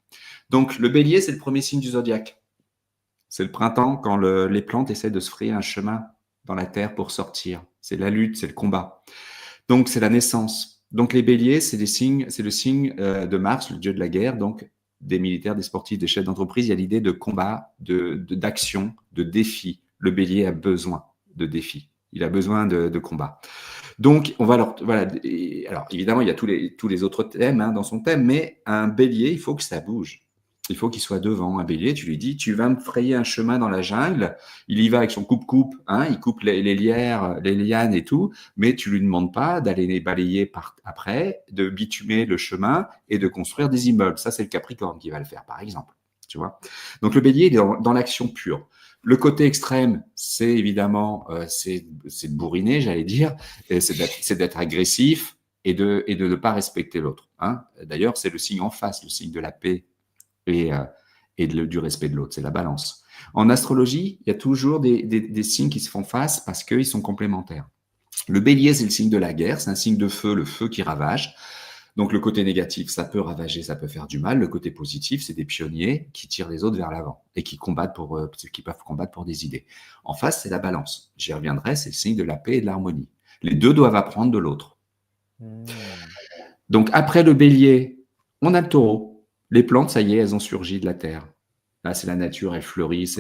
Donc, le bélier, c'est le premier signe du zodiaque. C'est le printemps quand les plantes essaient de se frayer un chemin dans la terre pour sortir. C'est la lutte, c'est le combat. Donc, c'est la naissance. Donc, les béliers, c'est le signe de Mars, le dieu de la guerre. Donc, des militaires, des sportifs, des chefs d'entreprise, il y a l'idée de combat, d'action, de défi. Le bélier a besoin de défis. Il a besoin de combat. Donc, on va voilà. Alors, évidemment, il y a tous les autres thèmes dans son thème, mais un bélier, il faut que ça bouge. Il faut qu'il soit devant. Un bélier, tu lui dis, tu vas me frayer un chemin dans la jungle. Il y va avec son coupe-coupe, il coupe les lierres, les lianes et tout, mais tu lui demandes pas d'aller les balayer après, de bitumer le chemin et de construire des immeubles. Ça, c'est le Capricorne qui va le faire, par exemple. Tu vois. Donc, le bélier, il est dans l'action pure. Le côté extrême, c'est évidemment, c'est de bourriner, j'allais dire, c'est d'être agressif et de ne pas respecter l'autre. D'ailleurs, c'est le signe en face, le signe de la paix et du respect de l'autre, c'est la balance. En astrologie, il y a toujours des signes qui se font face parce qu'ils sont complémentaires. Le bélier, c'est le signe de la guerre, c'est un signe de feu, le feu qui ravage. Donc le côté négatif, ça peut ravager, ça peut faire du mal. Le côté positif, c'est des pionniers qui tirent les autres vers l'avant et qui peuvent combattre pour des idées. En face, c'est la balance. J'y reviendrai, c'est le signe de la paix et de l'harmonie. Les deux doivent apprendre de l'autre. Donc après le bélier, on a le taureau. Les plantes, ça y est, elles ont surgi de la terre. Là, c'est la nature, elle fleurit,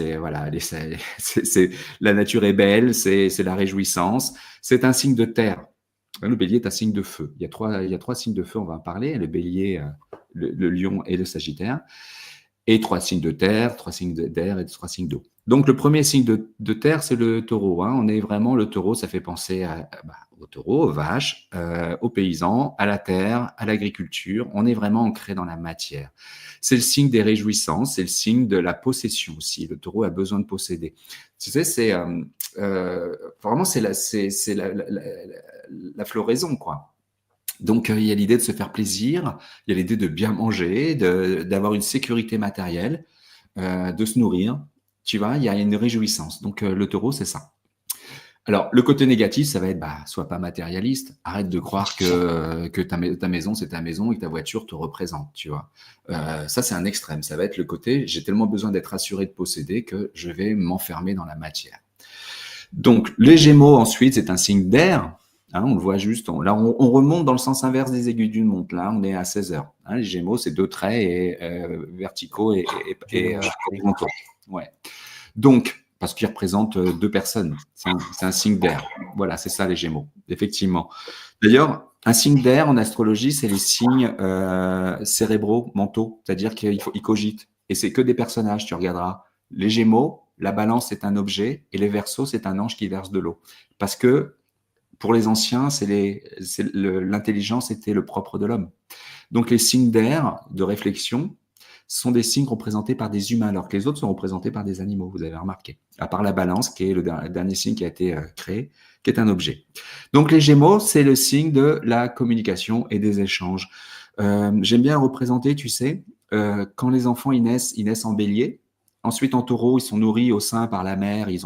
la nature est belle, c'est la réjouissance. C'est un signe de terre. Le bélier est un signe de feu. Il y a trois signes de feu, on va en parler. Le bélier, le lion et le sagittaire. Et 3 signes de terre, 3 signes d'air et 3 signes d'eau. Donc, le premier signe de terre, c'est le taureau. On est vraiment, le taureau, ça fait penser au taureau, aux vaches, aux paysans, à la terre, à l'agriculture. On est vraiment ancré dans la matière. C'est le signe des réjouissances, c'est le signe de la possession aussi. Le taureau a besoin de posséder. Tu sais, c'est vraiment, c'est la floraison, quoi. Donc, il y a l'idée de se faire plaisir, il y a l'idée de bien manger, d'avoir une sécurité matérielle, de se nourrir. Tu vois, il y a une réjouissance. Donc, le taureau, c'est ça. Alors, le côté négatif, ça va être, sois pas matérialiste. Arrête de croire que ta maison, c'est ta maison et que ta voiture te représente, tu vois. Ça, c'est un extrême. Ça va être le côté, j'ai tellement besoin d'être assuré de posséder que je vais m'enfermer dans la matière. Donc, les Gémeaux, ensuite, c'est un signe d'air. On le voit juste. Là, on remonte dans le sens inverse des aiguilles d'une montre. Là, on est à 16 heures. Les Gémeaux, c'est 2 traits verticaux et horizontaux. Ouais. Donc, parce qu'ils représentent 2 personnes. C'est un signe d'air. Voilà, c'est ça les Gémeaux, effectivement. D'ailleurs, un signe d'air en astrologie, c'est les signes cérébraux, mentaux. C'est-à-dire qu'ils cogitent. Et c'est que des personnages, tu regarderas. Les Gémeaux, la balance, c'est un objet, et les Verseaux, c'est un ange qui verse de l'eau. Parce que pour les anciens, l'intelligence était le propre de l'homme. Donc les signes d'air, de réflexion, sont des signes représentés par des humains, alors que les autres sont représentés par des animaux, vous avez remarqué. À part la balance, qui est le dernier signe qui a été créé, qui est un objet. Donc les Gémeaux, c'est le signe de la communication et des échanges. J'aime bien représenter, tu sais, quand les enfants ils naissent en bélier. Ensuite, en taureau, ils sont nourris au sein par la mère, ils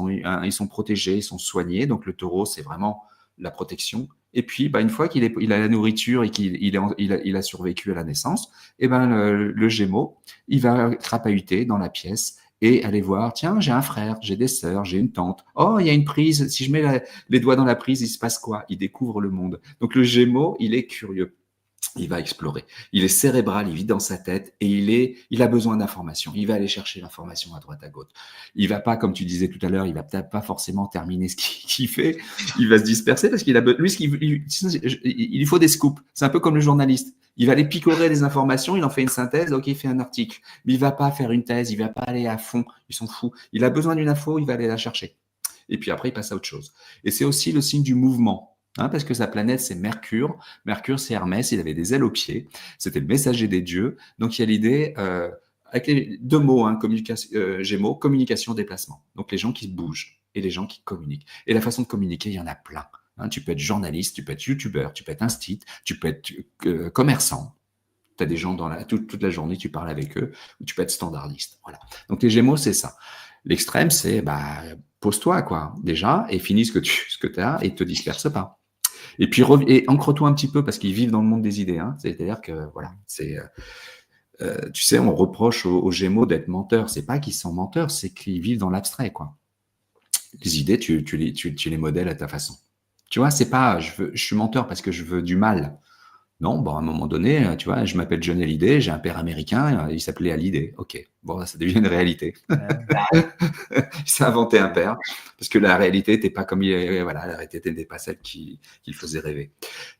sont protégés, ils sont soignés. Donc le taureau, c'est vraiment la protection. Et puis, une fois qu'il a la nourriture et qu'il a survécu à la naissance, le Gémeaux, il va crapahuter dans la pièce et aller voir, tiens, j'ai un frère, j'ai des sœurs, j'ai une tante. Oh, il y a une prise. Si je mets les doigts dans la prise, il se passe quoi? Il découvre le monde. Donc le Gémeaux, il est curieux. Il va explorer. Il est cérébral, il vit dans sa tête et il a besoin d'informations. Il va aller chercher l'information à droite, à gauche. Il va pas, comme tu disais tout à l'heure, il va peut-être pas forcément terminer ce qu'il fait. Il va se disperser parce qu'il a, lui, il lui faut des scoops. C'est un peu comme le journaliste. Il va aller picorer des informations, il en fait une synthèse, ok, il fait un article. Mais il va pas faire une thèse, il va pas aller à fond, il s'en fout. Il a besoin d'une info, il va aller la chercher. Et puis après, il passe à autre chose. Et c'est aussi le signe du mouvement. Parce que sa planète, c'est Mercure. Mercure, c'est Hermès. Il avait des ailes aux pieds. C'était le messager des dieux. Donc, il y a l'idée, avec les deux mots, Gémeaux, communication, déplacement. Donc, les gens qui bougent et les gens qui communiquent. Et la façon de communiquer, il y en a plein. Tu peux être journaliste, tu peux être youtubeur, tu peux être instit, tu peux être commerçant. Tu as des gens toute la journée, tu parles avec eux, ou tu peux être standardiste. Voilà. Donc, les Gémeaux, c'est ça. L'extrême, c'est pose-toi, quoi, déjà, et finis ce que tu as et te disperse pas. Et puis, ancre-toi un petit peu parce qu'ils vivent dans le monde des idées. C'est-à-dire que, voilà, tu sais, on reproche aux Gémeaux d'être menteurs. C'est pas qu'ils sont menteurs, c'est qu'ils vivent dans l'abstrait, quoi. Les idées, tu les modèles à ta façon. Tu vois, c'est pas, je suis menteur parce que je veux du mal. Non, bon, à un moment donné, tu vois, je m'appelle John Hallyday, j'ai un père américain, il s'appelait Hallyday. Ok, bon, ça devient une réalité. Il s'est inventé un père, parce que la réalité n'était pas comme voilà, la réalité n'était pas celle qu'il faisait rêver.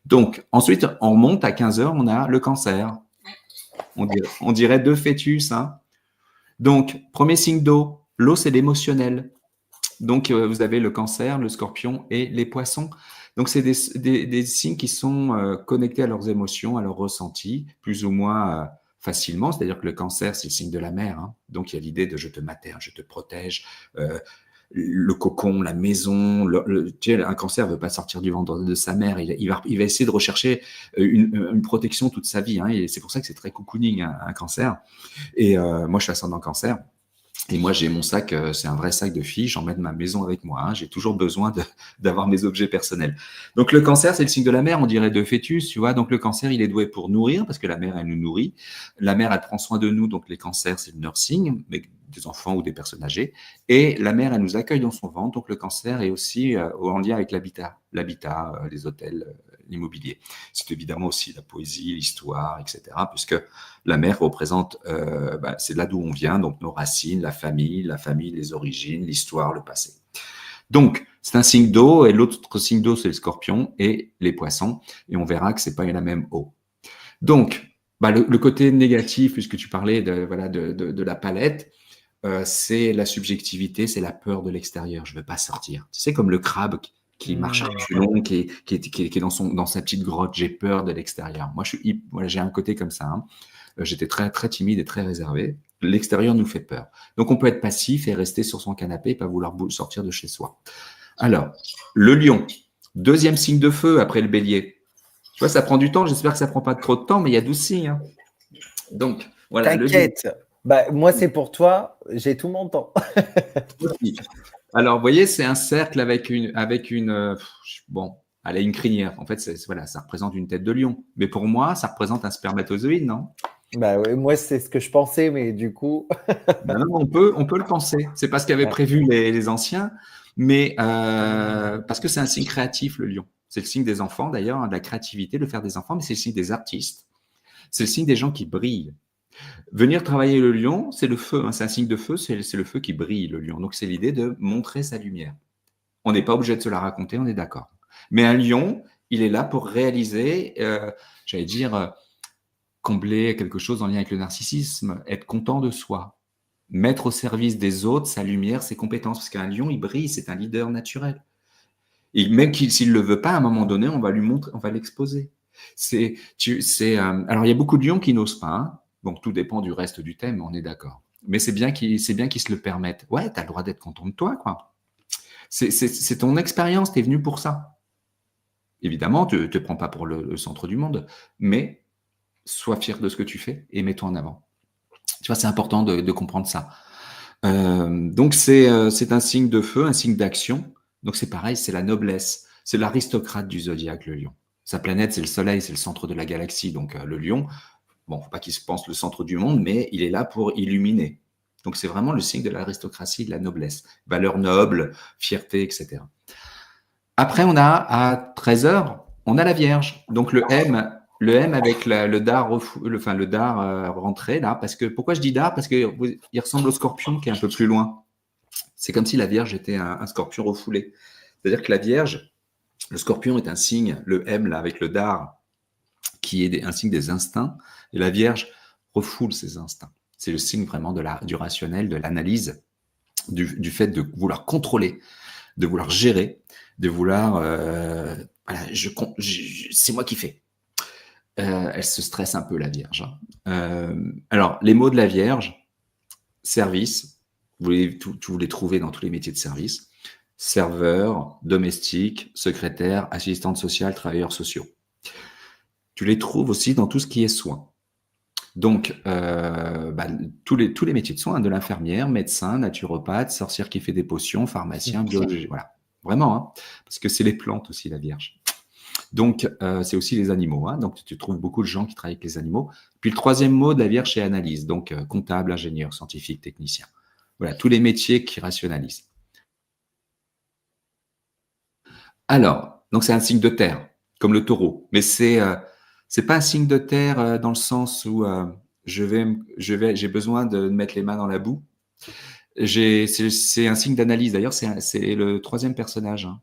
Donc, ensuite, on remonte à 15h, on a le cancer. On dirait deux fœtus. Donc, premier signe d'eau, l'eau, c'est l'émotionnel. Donc, vous avez le cancer, le scorpion et les poissons. Donc, c'est des signes qui sont connectés à leurs émotions, à leurs ressentis, plus ou moins facilement. C'est-à-dire que le cancer, c'est le signe de la mère. Donc, il y a l'idée de je te materne, je te protège. Le cocon, la maison. Tu sais, un cancer ne veut pas sortir du ventre de sa mère. Il va essayer de rechercher une protection toute sa vie. Et c'est pour ça que c'est très cocooning, un cancer. Et moi, je suis ascendant cancer. Et moi, j'ai mon sac, c'est un vrai sac de filles, j'emmène ma maison avec moi. J'ai toujours besoin d'avoir mes objets personnels. Donc, le cancer, c'est le signe de la mère, on dirait de fœtus, tu vois. Donc, le cancer, il est doué pour nourrir, parce que la mère, elle nous nourrit. La mère, elle prend soin de nous, donc les cancers, c'est le nursing, mais des enfants ou des personnes âgées. Et la mère, elle nous accueille dans son ventre, donc le cancer est aussi en lien avec l'habitat, les hôtels, l'immobilier. C'est évidemment aussi la poésie, l'histoire, etc. Puisque la mère représente, c'est là d'où on vient, donc nos racines, la famille, les origines, l'histoire, le passé. Donc, c'est un signe d'eau, et l'autre signe d'eau, c'est le scorpion et les poissons, et on verra que c'est pas la même eau. Donc, le côté négatif, puisque tu parlais de la palette, c'est la subjectivité, c'est la peur de l'extérieur. Je ne veux pas sortir. Tu sais, comme le crabe qui marche à reculons, qui est dans sa petite grotte. J'ai peur de l'extérieur. Moi, j'ai un côté comme ça. J'étais très, très timide et très réservé. L'extérieur nous fait peur. Donc, on peut être passif et rester sur son canapé et pas vouloir sortir de chez soi. Alors, le lion, deuxième signe de feu après le bélier. Tu vois, ça prend du temps. J'espère que ça ne prend pas trop de temps, mais il y a 12 signes. Donc, voilà. T'inquiète. Moi, c'est pour toi. J'ai tout mon temps. Alors, vous voyez, c'est un cercle avec une elle a une crinière. En fait, ça représente une tête de lion. Mais pour moi, ça représente un spermatozoïde, non? Oui, moi, c'est ce que je pensais, mais du coup. Non, on peut le penser. C'est pas ce qu'avaient prévu les anciens, mais parce que c'est un signe créatif, le lion. C'est le signe des enfants, d'ailleurs, de la créativité, de faire des enfants, mais c'est le signe des artistes. C'est le signe des gens qui brillent. Venir travailler le lion, c'est le feu, c'est un signe de feu, c'est le feu qui brille, le lion. Donc, c'est l'idée de montrer sa lumière. On n'est pas obligé de se la raconter, on est d'accord. Mais un lion, il est là pour réaliser, combler quelque chose en lien avec le narcissisme, être content de soi, mettre au service des autres sa lumière, ses compétences. Parce qu'un lion, il brille, c'est un leader naturel. Et même s'il ne le veut pas, à un moment donné, on va lui montrer, on va l'exposer. Alors, il y a beaucoup de lions qui n'osent pas. Donc, tout dépend du reste du thème, on est d'accord. Mais c'est bien qu'ils se le permettent. Ouais, tu as le droit d'être content de toi, quoi. C'est ton expérience, tu es venu pour ça. Évidemment, tu ne te prends pas pour le centre du monde, mais sois fier de ce que tu fais et mets-toi en avant. Tu vois, c'est important de comprendre ça. Donc, c'est un signe de feu, un signe d'action. Donc, c'est pareil, c'est la noblesse. C'est l'aristocrate du zodiaque, le lion. Sa planète, c'est le soleil, c'est le centre de la galaxie. Donc, le lion, bon, faut pas qu'il se pense le centre du monde, mais il est là pour illuminer. Donc, c'est vraiment le signe de l'aristocratie, de la noblesse. Valeurs nobles, fierté, etc. Après, on a à 13h, on a la Vierge. Donc, le M, Le M avec le dard, le dard rentré là, parce que pourquoi je dis dard? Parce que il ressemble au scorpion qui est un peu plus loin. C'est comme si la Vierge était un scorpion refoulé. C'est-à-dire que la Vierge, le scorpion est un signe, le M là avec le dard, qui est un signe des instincts, et la Vierge refoule ses instincts. C'est le signe vraiment du rationnel, de l'analyse, du fait de vouloir contrôler, de vouloir gérer, de vouloir, voilà, c'est moi qui fais. Elle se stresse un peu, la Vierge. Alors, les mots de la Vierge, service, vous les trouvez dans tous les métiers de service. Serveur, domestique, secrétaire, assistante sociale, travailleurs sociaux. Tu les trouves aussi dans tout ce qui est soins. Donc, tous les métiers de soins, de l'infirmière, médecin, naturopathe, sorcière qui fait des potions, pharmacien, biologiste, voilà. Vraiment, hein, parce que c'est les plantes aussi, la Vierge. Donc, c'est aussi les animaux. Hein, donc, tu trouves beaucoup de gens qui travaillent avec les animaux. Puis, le troisième mot de la Vierge, c'est analyse. Donc, comptable, ingénieur, scientifique, technicien. Voilà, tous les métiers qui rationalisent. Alors, donc c'est un signe de terre, comme le taureau. Mais c'est pas un signe de terre dans le sens où j'ai besoin de mettre les mains dans la boue. C'est un signe d'analyse. D'ailleurs, c'est le troisième personnage. Hein.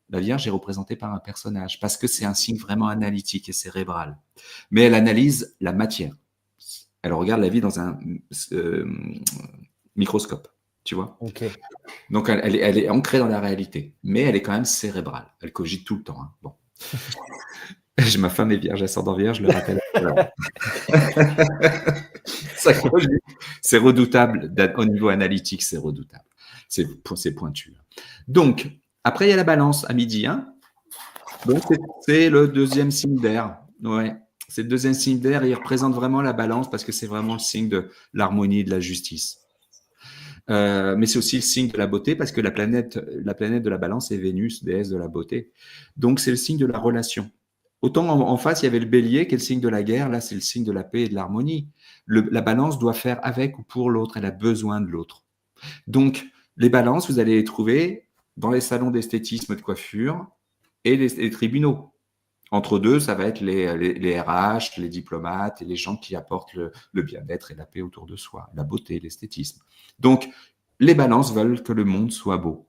La Vierge est représentée par un personnage parce que c'est un signe vraiment analytique et cérébral. Mais elle analyse la matière. Elle regarde la vie dans un microscope, tu vois. Ok. Donc, elle est ancrée dans la réalité, mais elle est quand même cérébrale. Elle cogite tout le temps. Hein. Bon. Ma femme est vierge, ascendant vierge, je le rappelle. Ça cogite. C'est redoutable. Au niveau analytique, c'est redoutable. C'est pointu. Donc, après, il y a la balance à midi. Hein. Donc, c'est le deuxième signe d'air. Ouais. C'est le deuxième signe d'air et il représente vraiment la balance parce que c'est vraiment le signe de l'harmonie et de la justice. Mais c'est aussi le signe de la beauté parce que la planète de la balance est Vénus, déesse de la beauté. Donc, c'est le signe de la relation. Autant en face, il y avait le bélier qui est le signe de la guerre. Là, c'est le signe de la paix et de l'harmonie. La balance doit faire avec ou pour l'autre. Elle a besoin de l'autre. Donc, les balances, vous allez les trouver dans les salons d'esthétisme de coiffure et les tribunaux. Entre deux, ça va être les RH, les diplomates et les gens qui apportent le bien-être et la paix autour de soi, la beauté, l'esthétisme. Donc, les balances veulent que le monde soit beau.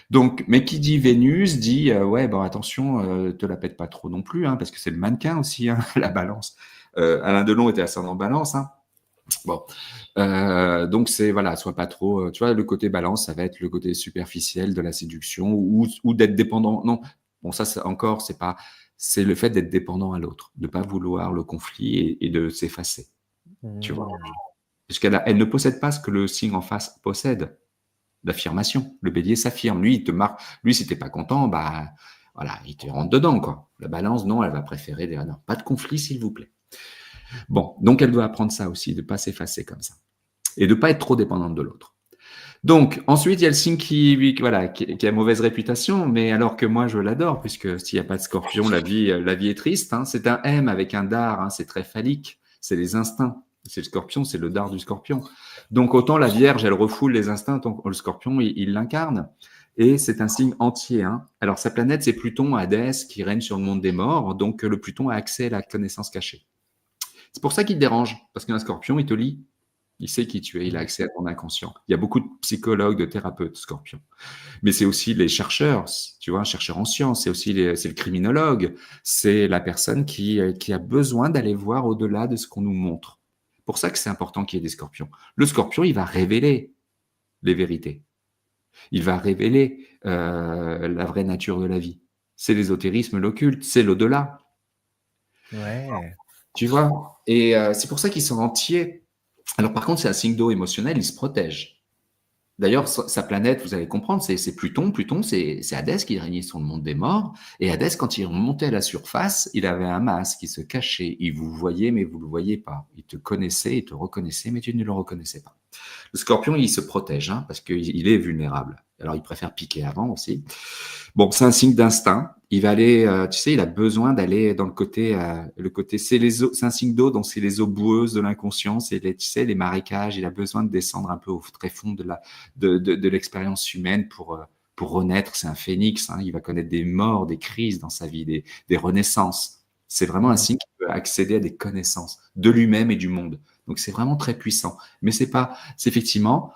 Donc, mais qui dit Vénus dit ouais, bon attention, te la pète pas trop non plus, hein, parce que c'est le mannequin aussi, hein, la balance. Alain Delon était ascendant balance, hein. Bon, donc c'est voilà, sois pas trop. Tu vois, le côté balance, ça va être le côté superficiel de la séduction ou d'être dépendant. Non, bon ça encore, c'est pas. C'est le fait d'être dépendant à l'autre, de pas vouloir le conflit et de s'effacer. Tu vois, parce elle ne possède pas ce que le signe en face possède. L'affirmation. Le bélier s'affirme. Lui, il te marque. Lui, si t'es pas content, bah voilà, il te rentre dedans, quoi. La balance, non, elle va préférer dire non, pas de conflit, s'il vous plaît. Bon, donc elle doit apprendre ça aussi, de pas s'effacer comme ça et de pas être trop dépendante de l'autre. Donc ensuite, il y a le signe qui a mauvaise réputation, mais alors que moi je l'adore puisque s'il n'y a pas de Scorpion, la vie est triste. Hein. C'est un M avec un dard, hein, c'est très phallique, c'est les instincts. C'est le Scorpion, c'est le dard du Scorpion. Donc autant la Vierge, elle refoule les instincts, tant le Scorpion, il l'incarne. Et c'est un signe entier. Hein. Alors sa planète, c'est Pluton, Hadès, qui règne sur le monde des morts. Donc le Pluton a accès à la connaissance cachée. C'est pour ça qu'il te dérange, parce qu'un Scorpion, il te lit. Il sait qui tu es, il a accès à ton inconscient. Il y a beaucoup de psychologues, de thérapeutes, Scorpion. Mais c'est aussi les chercheurs, tu vois, un chercheur en sciences, c'est le criminologue, c'est la personne qui a besoin d'aller voir au-delà de ce qu'on nous montre. C'est pour ça que c'est important qu'il y ait des Scorpions. Le Scorpion, il va révéler les vérités. Il va révéler la vraie nature de la vie. C'est l'ésotérisme, l'occulte, c'est l'au-delà. Ouais. Tu vois. Et c'est pour ça qu'ils sont entiers. Alors par contre, c'est un signe d'eau émotionnel, il se protège. D'ailleurs, sa planète, vous allez comprendre, c'est Pluton. Pluton, c'est Hadès qui régnait sur le monde des morts. Et Hadès, quand il remontait à la surface, il avait un masque, il se cachait. Il vous voyait, mais vous ne le voyez pas. Il te connaissait, il te reconnaissait, mais tu ne le reconnaissais pas. Le Scorpion, il se protège, hein, parce qu'il est vulnérable. Alors, il préfère piquer avant aussi. Bon, c'est un signe d'instinct. Il va aller, tu sais, il a besoin d'aller dans le côté, c'est un signe d'eau, donc c'est les eaux boueuses de l'inconscient, c'est tu sais, les marécages. Il a besoin de descendre un peu au tréfonds de l'expérience humaine pour renaître. C'est un phénix, hein. Il va connaître des morts, des crises dans sa vie, des renaissances. C'est vraiment un signe qui peut peut accéder à des connaissances de lui-même et du monde. Donc, c'est vraiment très puissant. Mais c'est effectivement,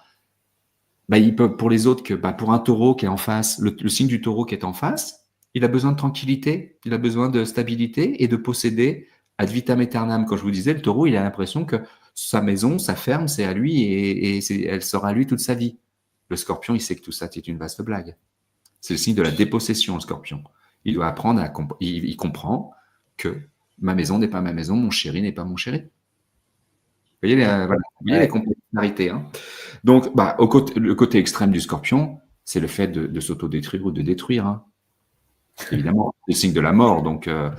il peut, pour les autres, pour un taureau qui est en face, le signe du taureau qui est en face, il a besoin de tranquillité, il a besoin de stabilité et de posséder ad vitam aeternam. Quand je vous disais, le taureau, il a l'impression que sa maison, sa ferme, c'est à lui et elle sera à lui toute sa vie. Le scorpion, il sait que tout ça, c'est une vaste blague. C'est le signe de la dépossession, le scorpion. Il doit apprendre il comprend que ma maison n'est pas ma maison, mon chéri n'est pas mon chéri. Vous voyez les complémentarités. Hein. Donc, le côté extrême du scorpion, c'est le fait de s'autodétruire ou de détruire. Hein. Évidemment, c'est le signe de la mort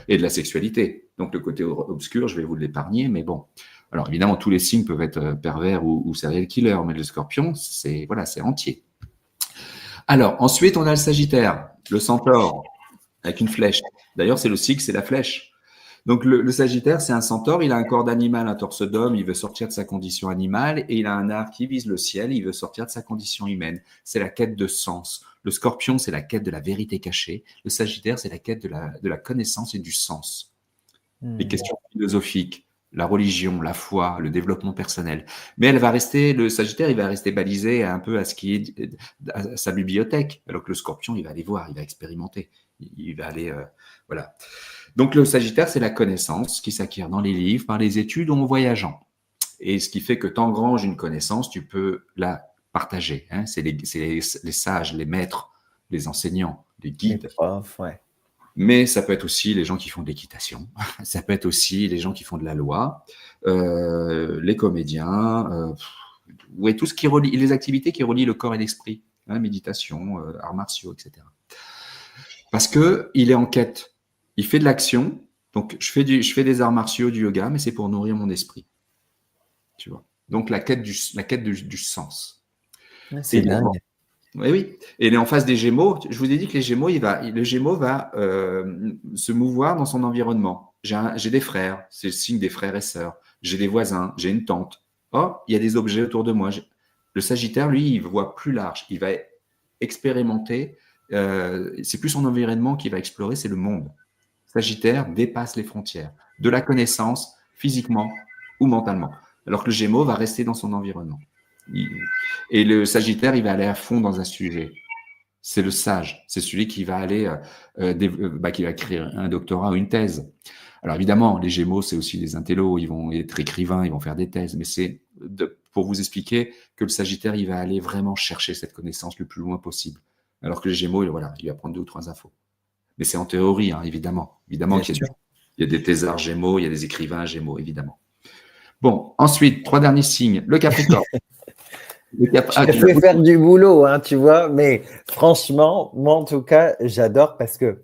et de la sexualité. Donc, le côté obscur, je vais vous l'épargner, mais bon. Alors, évidemment, tous les signes peuvent être pervers ou serial killer, mais le scorpion, c'est entier. Alors, ensuite, on a le Sagittaire, le centaure, avec une flèche. D'ailleurs, c'est le signe, c'est la flèche. Donc, le Sagittaire, c'est un centaure, il a un corps d'animal, un torse d'homme, il veut sortir de sa condition animale, et il a un arc qui vise le ciel, il veut sortir de sa condition humaine. C'est la quête de sens. Le Scorpion, c'est la quête de la vérité cachée. Le Sagittaire, c'est la quête de la connaissance et du sens. Les questions philosophiques, la religion, la foi, le développement personnel. Mais le Sagittaire, il va rester balisé un peu à ce qui est à sa bibliothèque, alors que le Scorpion, il va aller voir, il va expérimenter, il va aller, voilà. Donc, le Sagittaire, c'est la connaissance qui s'acquiert dans les livres, par les études ou en voyageant. Et ce qui fait que tu engranges une connaissance, tu peux la partager. Hein. C'est les sages, les maîtres, les enseignants, les guides. Les profs, ouais. Mais ça peut être aussi les gens qui font de l'équitation. Ça peut être aussi les gens qui font de la loi, les comédiens, tout ce qui relie, les activités qui relient le corps et l'esprit. Hein, méditation, arts martiaux, etc. Parce qu'il est en quête. Il fait de l'action, donc je fais des arts martiaux, du yoga, mais c'est pour nourrir mon esprit. Tu vois. Donc la quête du sens. C'est dingue. Oui. Et il est en face des Gémeaux. Je vous ai dit que le Gémeaux va se mouvoir dans son environnement. J'ai des frères, c'est le signe des frères et sœurs. J'ai des voisins, j'ai une tante. Oh, il y a des objets autour de moi. Le Sagittaire, lui, il voit plus large. Il va expérimenter. C'est plus son environnement qu'il va explorer, c'est le monde. Sagittaire dépasse les frontières de la connaissance physiquement ou mentalement, alors que le Gémeaux va rester dans son environnement. Et le Sagittaire, il va aller à fond dans un sujet. C'est le sage, c'est celui qui va aller, qui va écrire un doctorat ou une thèse. Alors évidemment, les Gémeaux, c'est aussi des intellos, ils vont être écrivains, ils vont faire des thèses, mais c'est pour vous expliquer que le Sagittaire, il va aller vraiment chercher cette connaissance le plus loin possible, alors que le Gémeaux, il va prendre 2 ou 3 infos. Mais c'est en théorie, hein, évidemment. Évidemment qu'il y a des thésards Gémeaux, il y a des écrivains Gémeaux, évidemment. Bon, ensuite, 3 derniers signes. Le Capricorne. Je vais faire du boulot, hein, tu vois, mais franchement, moi, en tout cas, j'adore parce que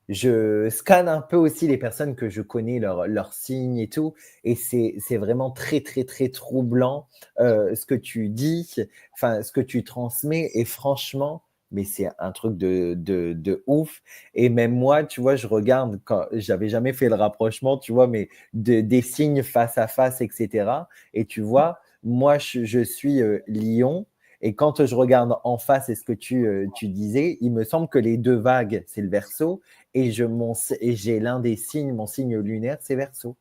je scanne un peu aussi les personnes que je connais, leurs signes et tout, et c'est vraiment très, très, très troublant ce que tu dis, enfin, ce que tu transmets, et franchement, mais c'est un truc de ouf. Et même moi, tu vois, je regarde, quand j'avais jamais fait le rapprochement, tu vois, mais des signes face à face, etc. Et tu vois, moi, je suis Lion. Et quand je regarde en face, et ce que tu disais, il me semble que les 2 vagues, c'est le Verseau. Et j'ai l'un des signes, mon signe lunaire, c'est Verseau.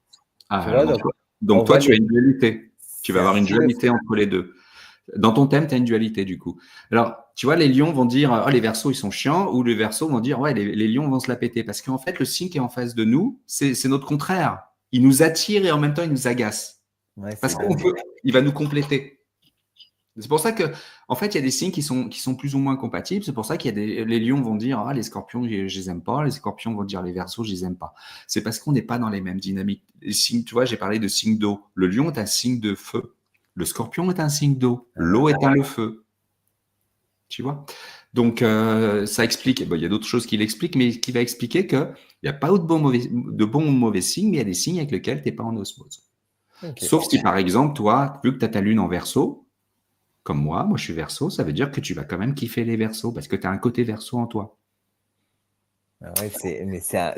Ah, tu vois, donc toi, tu as une dualité. Tu vas avoir une dualité entre les deux. Dans ton thème, tu as une dualité du coup. Alors, tu vois, les lions vont dire les Verseaux, ils sont chiants, ou les Verseaux vont dire les lions vont se la péter. Parce qu'en fait, le signe qui est en face de nous, c'est notre contraire. Il nous attire et en même temps, il nous agace. Ouais, parce qu'il va nous compléter. C'est pour ça que, en fait, il y a des signes qui sont plus ou moins compatibles. C'est pour ça qu'il y a les lions vont dire les scorpions, je les aime pas. Les scorpions vont dire les Verseaux, je les aime pas. C'est parce qu'on n'est pas dans les mêmes dynamiques. Les signes, tu vois, j'ai parlé de signe d'eau. Le lion est un signe de feu. Le scorpion est un signe d'eau. L'eau est le feu. Tu vois? Donc, ça explique. Il y a d'autres choses qui l'expliquent, mais qui va expliquer qu'il n'y a pas de bons ou mauvais signes, mais il y a des signes avec lesquels tu n'es pas en osmose. Okay. Sauf si, par exemple, toi, vu que tu as ta lune en Verseau, comme moi je suis Verseau, ça veut dire que tu vas quand même kiffer les Verseaux parce que tu as un côté Verseau en toi. Ouais,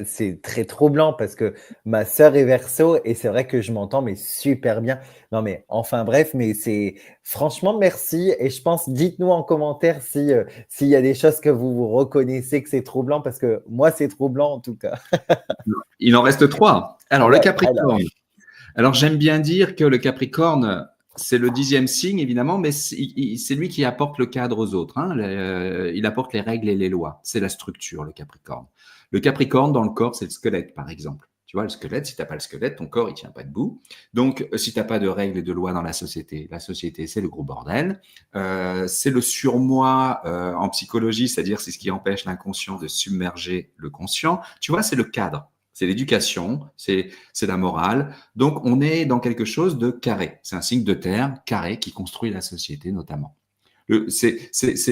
c'est très troublant parce que ma sœur est Verseau et c'est vrai que je m'entends mais super bien. Non mais enfin bref, mais c'est franchement merci et je pense dites-nous en commentaire s'il y a des choses que vous reconnaissez que c'est troublant parce que moi c'est troublant en tout cas. Il en reste 3. Alors, le Ouais, Capricorne. Alors, j'aime bien dire que le Capricorne, c'est le 10e signe, évidemment, mais c'est lui qui apporte le cadre aux autres. Hein. Il apporte les règles et les lois. C'est la structure, le Capricorne. Le Capricorne, dans le corps, c'est le squelette, par exemple. Tu vois, le squelette, si tu n'as pas le squelette, ton corps, il ne tient pas debout. Donc, si tu n'as pas de règles et de lois dans la société, c'est le gros bordel. C'est le surmoi en psychologie, c'est-à-dire c'est ce qui empêche l'inconscient de submerger le conscient. Tu vois, c'est le cadre. C'est l'éducation, c'est la morale. Donc, on est dans quelque chose de carré. C'est un signe de terre carré qui construit la société, notamment. C'est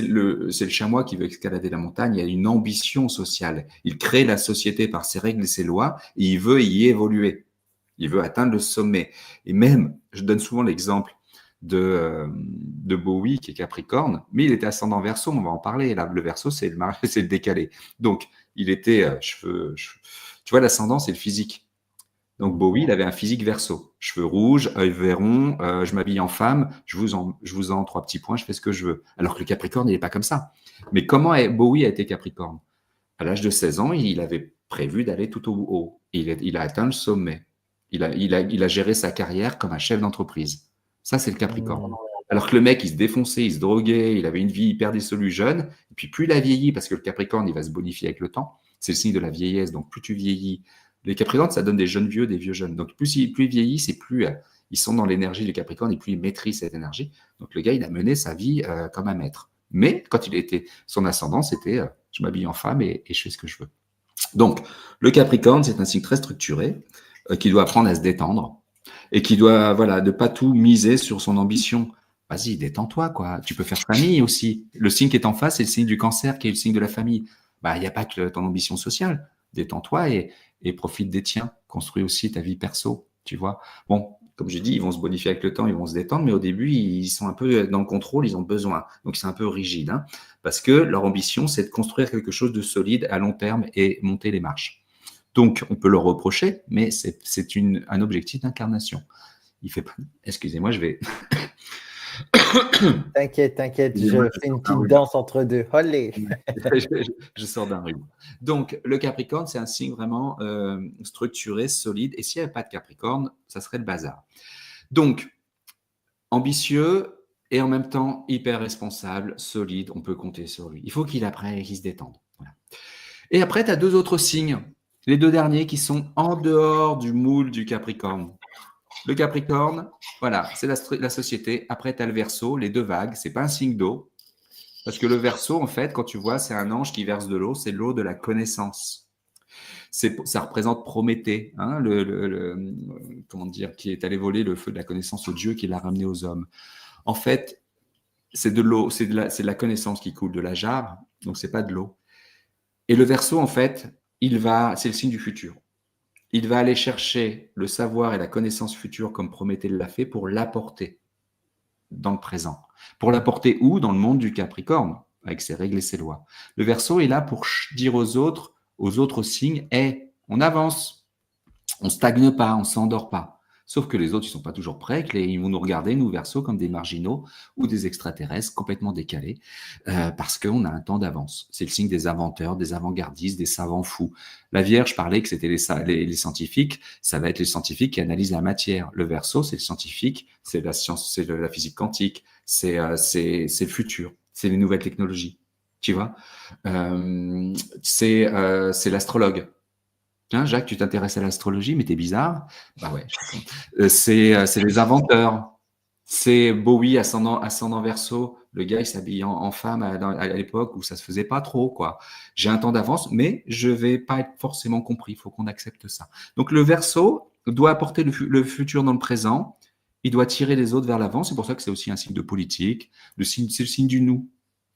le chamois qui veut escalader la montagne. Il y a une ambition sociale. Il crée la société par ses règles et ses lois et il veut y évoluer. Il veut atteindre le sommet. Et même, je donne souvent l'exemple de Bowie qui est Capricorne, mais il était ascendant Verseau, on va en parler. Là, le Verseau, c'est le décalé. Donc, il était tu vois, l'ascendant, c'est le physique. Donc Bowie, il avait un physique Verseau. Cheveux rouges, œil vairon, je m'habille en femme, je vous en 3 petits points, je fais ce que je veux. Alors que le Capricorne, il n'est pas comme ça. Mais comment Bowie a été Capricorne? À l'âge de 16 ans, il avait prévu d'aller tout au haut. Il a atteint le sommet. Il a géré sa carrière comme un chef d'entreprise. Ça, c'est le Capricorne. Alors que le mec, il se défonçait, il se droguait, il avait une vie hyper dissolue jeune. Et puis plus il a vieilli, parce que le Capricorne, il va se bonifier avec le temps. C'est le signe de la vieillesse. Donc plus tu vieillis, les Capricornes, ça donne des jeunes vieux, des vieux jeunes. Donc plus ils vieillissent, et plus ils sont dans l'énergie du Capricorne, et plus ils maîtrisent cette énergie. Donc le gars, il a mené sa vie comme un maître. Mais quand il était son ascendant, c'était je m'habille en femme et je fais ce que je veux. Donc le Capricorne, c'est un signe très structuré qui doit apprendre à se détendre et qui doit ne pas tout miser sur son ambition. Vas-y, détends-toi, quoi. Tu peux faire famille aussi. Le signe qui est en face, c'est le signe du Cancer, qui est le signe de la famille. Il n'y a pas que ton ambition sociale. Détends-toi et profite des tiens. Construis aussi ta vie perso, tu vois. Bon, comme je dis, ils vont se bonifier avec le temps, ils vont se détendre, mais au début, ils sont un peu dans le contrôle, ils ont besoin. Donc, c'est un peu rigide, hein, parce que leur ambition, c'est de construire quelque chose de solide à long terme et monter les marches. Donc, on peut leur reprocher, mais c'est un objectif d'incarnation. Il fait pas... Excusez-moi, je vais... T'inquiète, je fais une petite danse entre deux. Olé. Je sors d'un rhume. Donc, le Capricorne, c'est un signe vraiment structuré, solide. Et s'il n'y avait pas de Capricorne, ça serait le bazar. Donc, ambitieux et en même temps hyper responsable, solide, on peut compter sur lui. Il faut qu'il apprenne et qu'il se détende. Voilà. Et après, tu as 2 autres signes, les 2 derniers qui sont en dehors du moule du Capricorne. Le Capricorne, voilà, c'est la société. Après, tu as le Verseau, les 2 vagues. Ce n'est pas un signe d'eau. Parce que le Verseau, en fait, quand tu vois, c'est un ange qui verse de l'eau. C'est l'eau de la connaissance. Ça représente Prométhée, hein, comment dire, qui est allé voler le feu de la connaissance au Dieu qui l'a ramené aux hommes. En fait, c'est de l'eau, c'est de la connaissance qui coule de la jarre. Donc, c'est pas de l'eau. Et le Verseau, en fait, c'est le signe du futur. Il va aller chercher le savoir et la connaissance future comme Prométhée l'a fait pour l'apporter dans le présent. Pour l'apporter où? Dans le monde du Capricorne, avec ses règles et ses lois. Le Verseau est là pour dire aux autres signes, hey, on avance, on stagne pas, on s'endort pas. Sauf que les autres, ils sont pas toujours prêts, ils vont nous regarder, nous Verseaux, comme des marginaux ou des extraterrestres complètement décalés, parce qu'on a un temps d'avance. C'est le signe des inventeurs, des avant-gardistes, des savants fous. La Vierge parlait que c'était les scientifiques, ça va être les scientifiques qui analysent la matière. Le Verseau, c'est le scientifique, c'est la science, c'est la physique quantique, c'est le futur, c'est les nouvelles technologies. Tu vois, c'est l'astrologue. Tiens, Jacques, tu t'intéresses à l'astrologie, mais t'es bizarre. Bah ouais. C'est les inventeurs. C'est Bowie, ascendant Verseau. Le gars, il s'habille en femme à l'époque où ça se faisait pas trop, quoi. J'ai un temps d'avance, mais je vais pas être forcément compris. Il faut qu'on accepte ça. Donc, le Verseau doit apporter le futur dans le présent. Il doit tirer les autres vers l'avant. C'est pour ça que c'est aussi un signe de politique. C'est le signe du nous.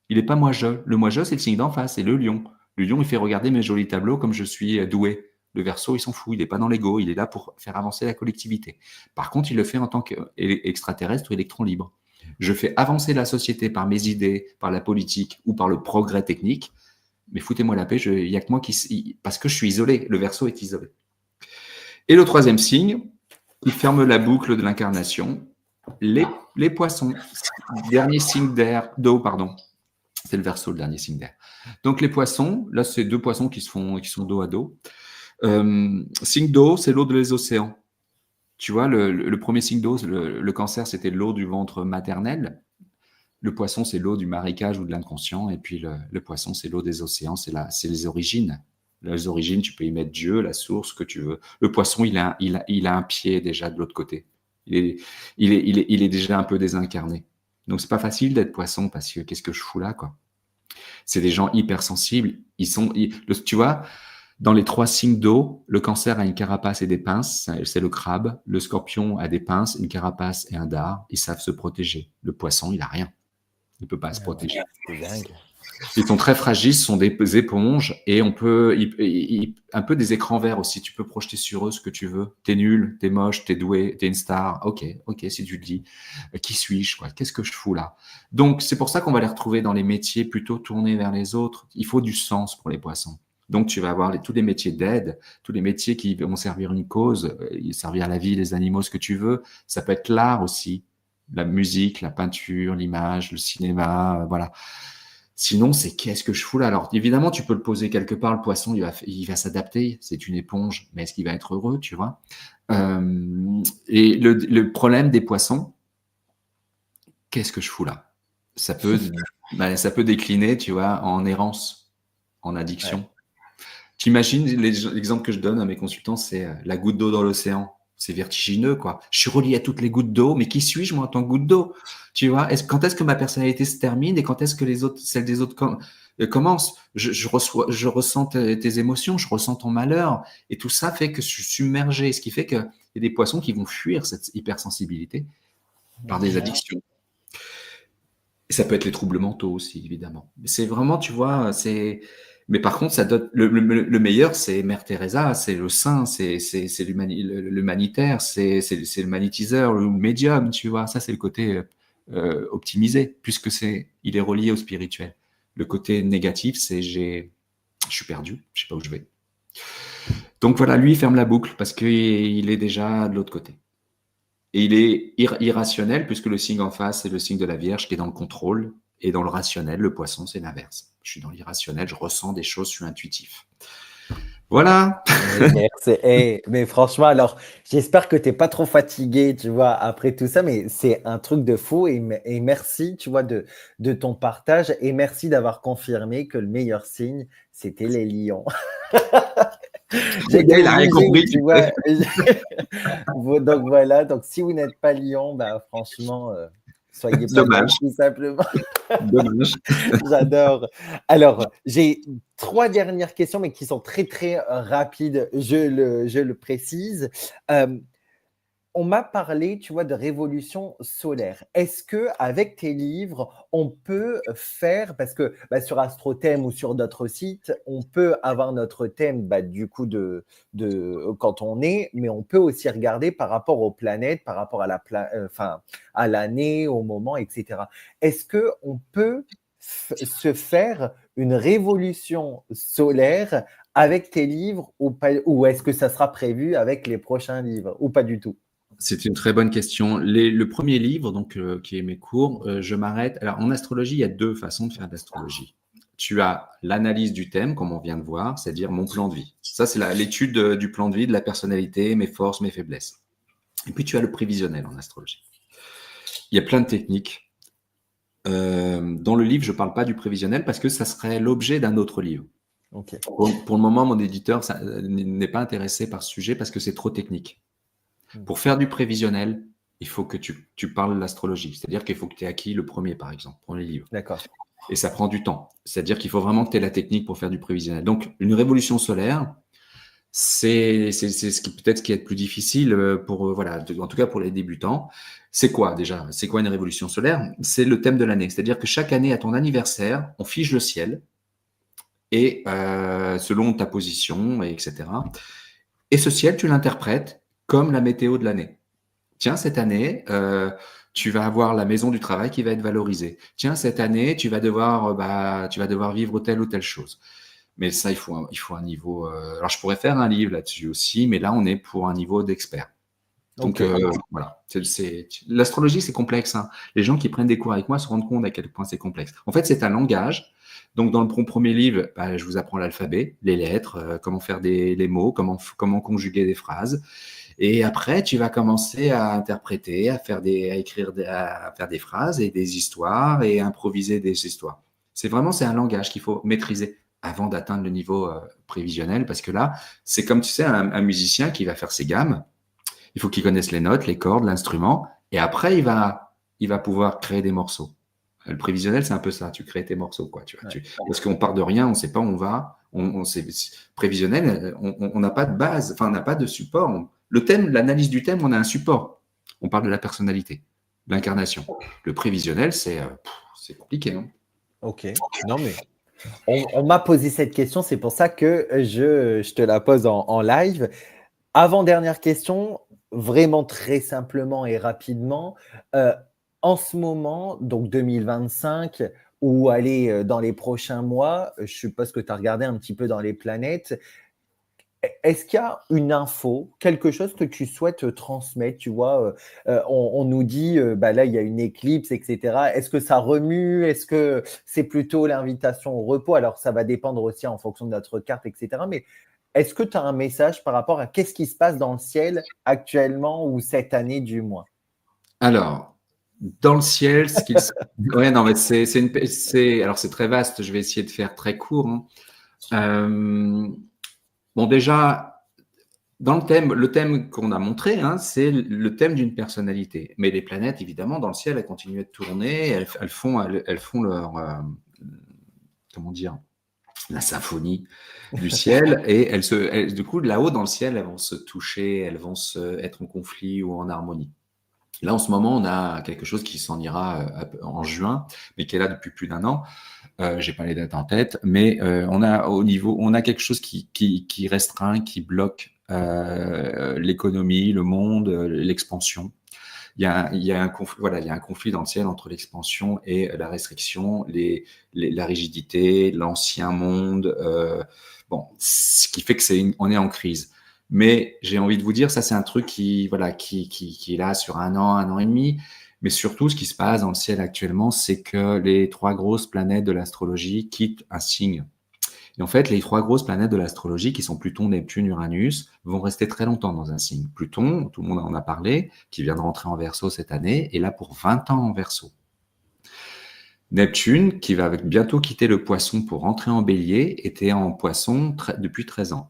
Il n'est pas moi-je. Le moi-je, c'est le signe d'en face, c'est le lion. Le lion, il fait regarder mes jolis tableaux comme je suis doué. Le Verseau, il s'en fout, il n'est pas dans l'ego, il est là pour faire avancer la collectivité. Par contre, il le fait en tant qu'extraterrestre ou électron libre. Je fais avancer la société par mes idées, par la politique ou par le progrès technique, mais foutez-moi la paix, il n'y a que moi parce que je suis isolé, le Verseau est isolé. Et le 3e signe, il ferme la boucle de l'incarnation, les poissons, dernier signe d'eau, pardon. C'est le Verseau, le dernier signe d'air. Donc les poissons, là c'est 2 poissons qui sont dos à dos. Signe d'eau, c'est l'eau des océans. Tu vois, le premier signe d'eau, le cancer, c'était l'eau du ventre maternel. Le poisson, c'est l'eau du marécage ou de l'inconscient. Et puis le poisson, c'est l'eau des océans, c'est les origines. Les origines, tu peux y mettre Dieu, la source, ce que tu veux. Le poisson, il a un pied déjà de l'autre côté. Il est déjà un peu désincarné. Donc, c'est pas facile d'être poisson parce que qu'est-ce que je fous là, quoi. C'est des gens hypersensibles. Tu vois, dans les 3 signes d'eau, le cancer a une carapace et des pinces, c'est le crabe. Le scorpion a des pinces, une carapace et un dard. Ils savent se protéger. Le poisson, il a rien. Il peut pas se protéger. C'est dingue. Ils sont très fragiles, ce sont des éponges et on peut, un peu des écrans verts aussi. Tu peux projeter sur eux ce que tu veux. T'es nul, t'es moche, t'es doué, t'es une star. Ok, si tu le dis. Qui suis-je, quoi? Qu'est-ce que je fous là? Donc, c'est pour ça qu'on va les retrouver dans les métiers plutôt tournés vers les autres. Il faut du sens pour les poissons. Donc, tu vas avoir tous les métiers d'aide, tous les métiers qui vont servir une cause, servir à la vie, les animaux, ce que tu veux. Ça peut être l'art aussi, la musique, la peinture, l'image, le cinéma, voilà. Sinon, c'est qu'est-ce que je fous là? Alors, évidemment, tu peux le poser quelque part, le poisson, il va s'adapter, c'est une éponge, mais est-ce qu'il va être heureux, tu vois? Et le problème des poissons, qu'est-ce que je fous là? Ça peut décliner, tu vois, en errance, en addiction. Ouais. T'imagines, l'exemple que je donne à mes consultants, c'est la goutte d'eau dans l'océan. C'est vertigineux, quoi. Je suis relié à toutes les gouttes d'eau, mais qui suis-je, moi, en tant que goutte d'eau? Tu vois, quand est-ce que ma personnalité se termine et quand est-ce que celles des autres commencent? Je ressens tes émotions, je ressens ton malheur, et tout ça fait que je suis submergé, ce qui fait qu'il y a des poissons qui vont fuir cette hypersensibilité par des addictions. Et ça peut être les troubles mentaux aussi, évidemment. C'est vraiment, tu vois, mais par contre, ça donne le meilleur, c'est Mère Teresa, c'est le saint, c'est l'humanitaire, c'est le magnétiseur, le médium, tu vois. Ça, c'est le côté optimisé, puisque il est relié au spirituel. Le côté négatif, c'est je suis perdu, je sais pas où je vais. Donc voilà, lui, il ferme la boucle parce qu'il est déjà de l'autre côté. Et il est irrationnel, puisque le signe en face, c'est le signe de la Vierge qui est dans le contrôle. Et dans le rationnel, le poisson, c'est l'inverse. Je suis dans l'irrationnel, je ressens des choses, je suis intuitif. Voilà. Mais franchement, alors, j'espère que tu n'es pas trop fatigué, tu vois, après tout ça, mais c'est un truc de fou et merci, tu vois, de ton partage et merci d'avoir confirmé que le meilleur signe, c'était les lions. Il n'a rien compris. Tu vois. Donc voilà, donc si vous n'êtes pas lion, bah, franchement, soyez pas lion, tout simplement. Dommage. J'adore. Alors, j'ai 3 dernières questions, mais qui sont très, très rapides, je le précise. On m'a parlé, tu vois, de révolution solaire. Est-ce qu'avec tes livres, on peut faire, parce que sur AstroThème ou sur d'autres sites, on peut avoir notre thème du coup de quand on est, mais on peut aussi regarder par rapport aux planètes, par rapport à l'année, au moment, etc. Est-ce qu'on peut se faire une révolution solaire avec tes livres ou est-ce que ça sera prévu avec les prochains livres ou pas du tout? C'est une très bonne question. Le premier livre, donc, qui est mes cours, je m'arrête. Alors, en astrologie, il y a 2 façons de faire de l'astrologie. Tu as l'analyse du thème, comme on vient de voir, c'est-à-dire mon plan de vie. Ça, c'est l'étude du plan de vie, de la personnalité, mes forces, mes faiblesses. Et puis, tu as le prévisionnel en astrologie. Il y a plein de techniques. Dans le livre, je ne parle pas du prévisionnel parce que ça serait l'objet d'un autre livre. Okay. Pour le moment, mon éditeur n'est pas intéressé par ce sujet parce que c'est trop technique. Pour faire du prévisionnel, il faut que tu parles de l'astrologie. C'est-à-dire qu'il faut que tu aies acquis le premier, par exemple, pour les livres. D'accord. Et ça prend du temps. C'est-à-dire qu'il faut vraiment que tu aies la technique pour faire du prévisionnel. Donc, une révolution solaire, c'est peut-être ce qui est le plus difficile en tout cas pour les débutants. C'est quoi déjà? C'est quoi une révolution solaire? C'est le thème de l'année. C'est-à-dire que chaque année, à ton anniversaire, on fige le ciel et selon ta position, etc. Et ce ciel, tu l'interprètes comme la météo de l'année. Tiens, cette année, tu vas avoir la maison du travail qui va être valorisée. Tiens, cette année, tu vas devoir vivre telle ou telle chose. Mais ça, il faut un niveau. Alors, je pourrais faire un livre là-dessus aussi, mais là, on est pour un niveau d'expert. Donc, Ok. voilà. L'astrologie, c'est complexe, hein. Les gens qui prennent des cours avec moi se rendent compte à quel point c'est complexe. En fait, c'est un langage. Donc, dans le premier livre, bah, je vous apprends l'alphabet, les lettres, comment faire les mots, comment conjuguer des phrases. Et après, tu vas commencer à interpréter, à écrire, à faire des phrases et des histoires et improviser des histoires. C'est un langage qu'il faut maîtriser avant d'atteindre le niveau prévisionnel, parce que là, c'est comme tu sais, un musicien qui va faire ses gammes. Il faut qu'il connaisse les notes, les cordes, l'instrument, et après, il va pouvoir créer des morceaux. Le prévisionnel, c'est un peu ça. Tu crées tes morceaux, quoi. Ouais. Parce qu'on part de rien, on ne sait pas où on va. Prévisionnel, on n'a pas de base, enfin, on n'a pas de support. Le thème, l'analyse du thème, on a un support. On parle de la personnalité, de l'incarnation. Le prévisionnel, c'est compliqué, hein. Ok. Non, mais on m'a posé cette question, c'est pour ça que je te la pose en live. Avant-dernière question, vraiment très simplement et rapidement. En ce moment, donc 2025, ou aller dans les prochains mois, je suppose que tu as regardé un petit peu dans les planètes. Est-ce qu'il y a une info, quelque chose que tu souhaites transmettre, tu vois? On nous dit, bah, là, il y a une éclipse et cetera. Est-ce que ça remue? Est-ce que c'est plutôt l'invitation au repos? Alors ça va dépendre aussi en fonction de notre carte et cetera, mais est-ce que tu as un message par rapport à qu'est-ce qui se passe dans le ciel actuellement ou cette année du moins? Alors, dans le ciel, ce qu'il se... Ouais, non, mais alors c'est très vaste. Je vais essayer de faire très court, hein. Bon, déjà, dans le thème qu'on a montré, hein, c'est le thème d'une personnalité. Mais les planètes, évidemment, dans le ciel, elles continuent de tourner, elles font leur, comment dire, la symphonie du ciel, et du coup, là-haut, dans le ciel, elles vont se toucher, elles vont être en conflit ou en harmonie. Là, en ce moment, on a quelque chose qui s'en ira en juin, mais qui est là depuis plus d'un an. J'ai pas les dates en tête, mais on a quelque chose qui restreint, qui bloque l'économie, le monde, l'expansion. Il y a un conflit, voilà, il y a un conflit dans le ciel entre l'expansion et la restriction, la rigidité, l'ancien monde. Bon, ce qui fait que on est en crise. Mais j'ai envie de vous dire, ça c'est un truc qui est là sur un an et demi. Mais surtout, ce qui se passe dans le ciel actuellement, c'est que les trois grosses planètes de l'astrologie quittent un signe. Et en fait, les trois grosses planètes de l'astrologie, qui sont Pluton, Neptune, Uranus, vont rester très longtemps dans un signe. Pluton, tout le monde en a parlé, qui vient de rentrer en Verseau cette année, est là pour 20 ans en Verseau. Neptune, qui va bientôt quitter le Poisson pour rentrer en Bélier, était en Poisson depuis 13 ans.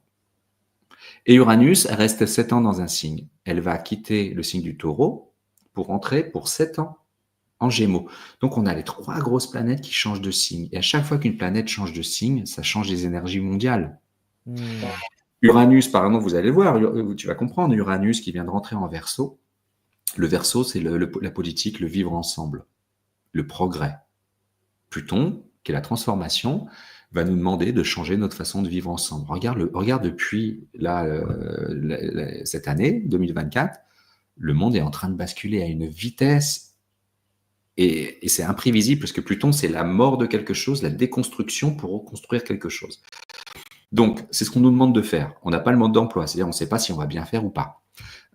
Et Uranus, elle reste 7 ans dans un signe. Elle va quitter le signe du Taureau pour rentrer pour 7 ans en Gémeaux. Donc, on a les trois grosses planètes qui changent de signe. Et à chaque fois qu'une planète change de signe, ça change les énergies mondiales. Uranus, par exemple, vous allez voir, tu vas comprendre, Uranus qui vient de rentrer en Verseau. Le Verseau, c'est la politique, le vivre ensemble, le progrès. Pluton, qui est la transformation, va nous demander de changer notre façon de vivre ensemble. Regarde depuis cette année, 2024, le monde est en train de basculer à une vitesse et c'est imprévisible parce que Pluton, c'est la mort de quelque chose, la déconstruction pour reconstruire quelque chose. Donc, c'est ce qu'on nous demande de faire. On n'a pas le mode d'emploi, c'est-à-dire on ne sait pas si on va bien faire ou pas.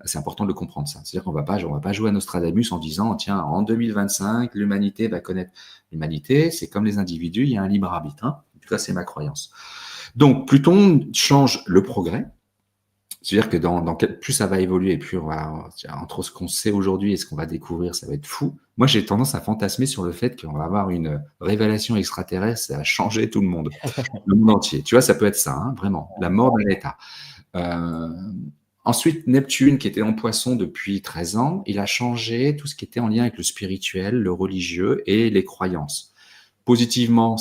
C'est important de le comprendre, ça. C'est-à-dire qu'on ne va pas jouer à Nostradamus en disant, tiens, en 2025, l'humanité va connaître. L'humanité, c'est comme les individus, il y a un libre arbitre. Hein. En tout cas, c'est ma croyance. Donc, Pluton change le progrès. C'est-à-dire que plus ça va évoluer, plus entre ce qu'on sait aujourd'hui et ce qu'on va découvrir, ça va être fou. Moi, j'ai tendance à fantasmer sur le fait qu'on va avoir une révélation extraterrestre, ça va changer tout le monde entier. Tu vois, ça peut être ça, hein, vraiment, la mort d'un État. Ensuite, Neptune, qui était en Poisson depuis 13 ans, il a changé tout ce qui était en lien avec le spirituel, le religieux et les croyances. Positivement,